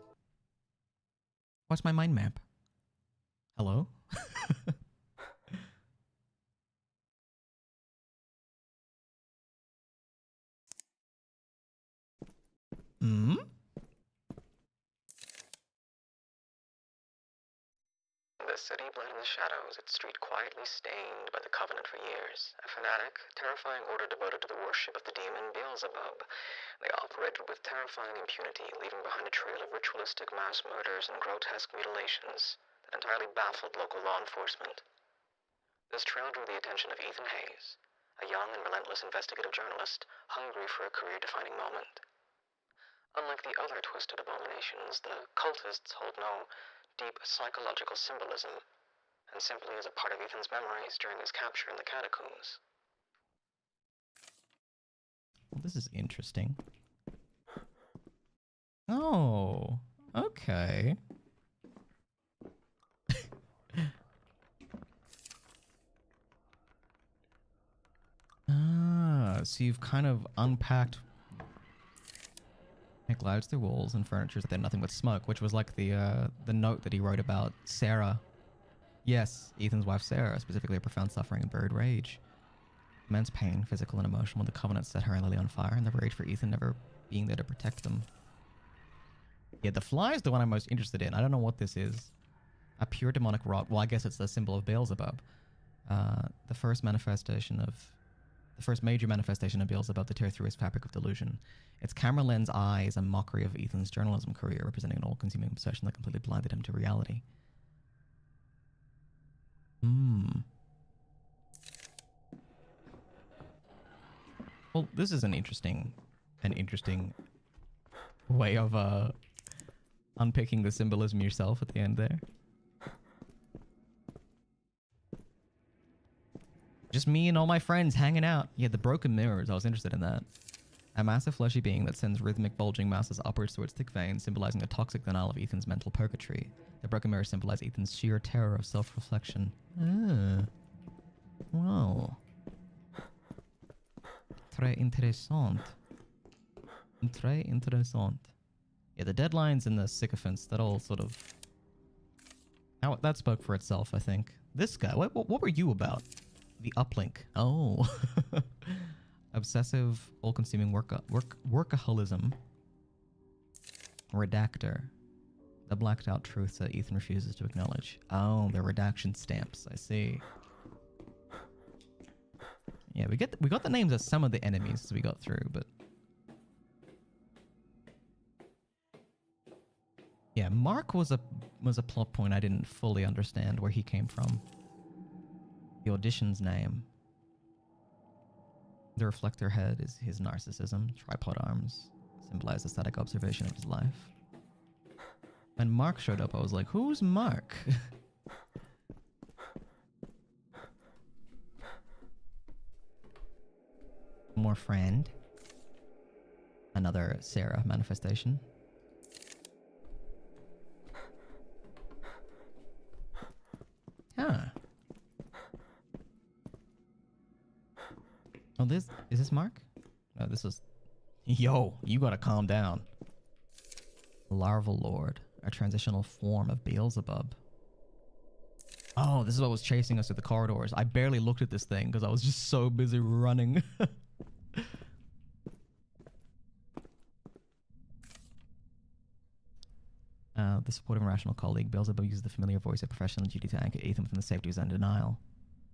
What's my mind map? Hello? Hmm? The city bled in the shadows, its street quietly stained by the Covenant for years. A fanatic, terrifying order devoted to the worship of the demon Beelzebub. They operated with terrifying impunity, leaving behind a trail of ritualistic mass murders and grotesque mutilations that entirely baffled local law enforcement. This trail drew the attention of Ethan Hayes, a young and relentless investigative journalist hungry for a career-defining moment. Unlike the other twisted abominations, the cultists hold no deep psychological symbolism, and simply as a part of Ethan's memories during his capture in the catacombs. Well, this is interesting. Oh, okay. So you've kind of unpacked clouds through walls and furniture that they're nothing but smoke, which was like the note that he wrote about Sarah. Yes, Ethan's wife Sarah, specifically a profound suffering and buried rage. Immense pain, physical and emotional, when the Covenant set her and Lily on fire, and the rage for Ethan never being there to protect them. Yeah, the fly is the one I'm most interested in. I don't know what this is. A pure demonic rot. Well, I guess it's the symbol of Beelzebub. The first major manifestation of Beelzebub to tear through his fabric of delusion. Its camera lens eye is a mockery of Ethan's journalism career, representing an all-consuming obsession that completely blinded him to reality. Well, this is an interesting way of unpicking the symbolism yourself at the end there. Just me and all my friends hanging out. Yeah, the broken mirrors. I was interested in that. A massive fleshy being that sends rhythmic bulging masses upwards through its thick veins, symbolizing the toxic denial of Ethan's mental purgatory. The broken mirrors symbolize Ethan's sheer terror of self-reflection. Wow. Très intéressant. Très intéressant. Yeah, the deadlines and the sycophants, that all sort of... That spoke for itself, I think. This guy, what were you about? The uplink. Oh. Obsessive, all-consuming workaholism. Redactor. The blacked out truth that Ethan refuses to acknowledge. Oh, the redaction stamps. I see. Yeah, we got the names of some of the enemies as we got through, but yeah, Mark was a plot point I didn't fully understand where he came from. The audition's name. The reflector head is his narcissism. Tripod arms symbolize the static observation of his life. When Mark showed up, I was like, who's Mark? More friend. Another Sarah manifestation. Huh. Oh, is this Mark? No, this is... Yo, you gotta calm down. Larval Lord, a transitional form of Beelzebub. Oh, this is what was chasing us through the corridors. I barely looked at this thing because I was just so busy running. The supportive and rational colleague, Beelzebub uses the familiar voice of professional duty to anchor Ethan within the safety of his own denial.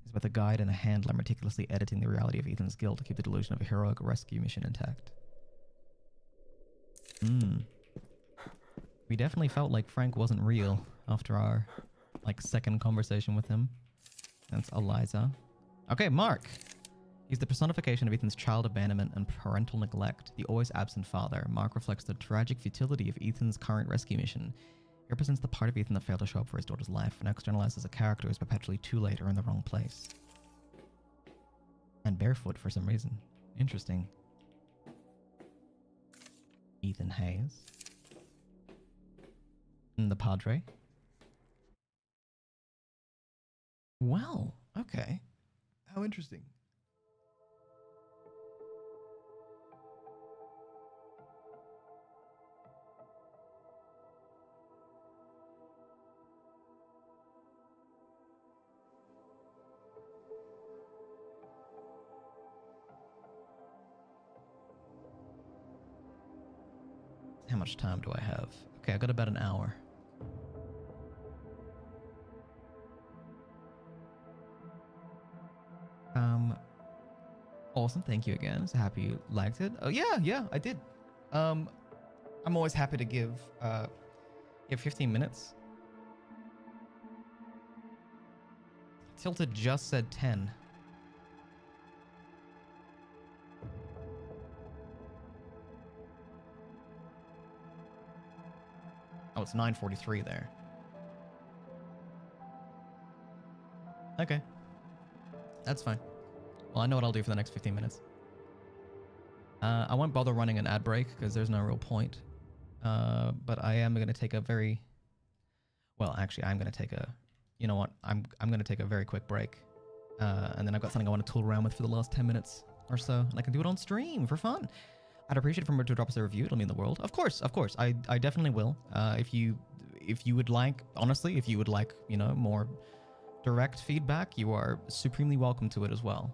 He's both a guide and a handler, meticulously editing the reality of Ethan's guilt to keep the delusion of a heroic rescue mission intact. We definitely felt like Frank wasn't real after our, second conversation with him. That's Eliza. Okay, Mark. He's the personification of Ethan's child abandonment and parental neglect. The always absent father. Mark reflects the tragic futility of Ethan's current rescue mission. He represents the part of Ethan that failed to show up for his daughter's life and externalizes a character who is perpetually too late or in the wrong place. And barefoot for some reason. Interesting. Ethan Hayes. And the Padre. Well, okay. How interesting. How much time do I have? Okay, I got about an hour. Awesome, thank you again. So happy you liked it. Oh yeah, I did. I'm always happy to give 15 minutes. Tilted just said 10. Oh, it's 9:43 there. Okay. That's fine. Well, I know what I'll do for the next 15 minutes. I won't bother running an ad break because there's no real point. But I am going to take a very... Well, actually, I'm going to take a... You know what? I'm going to take a very quick break. And then I've got something I want to tool around with for the last 10 minutes or so. And I can do it on stream for fun. I'd appreciate it from you to drop us a review. It'll mean the world. Of course. I definitely will. If you would like, honestly, if you would like, more direct feedback, you are supremely welcome to it as well.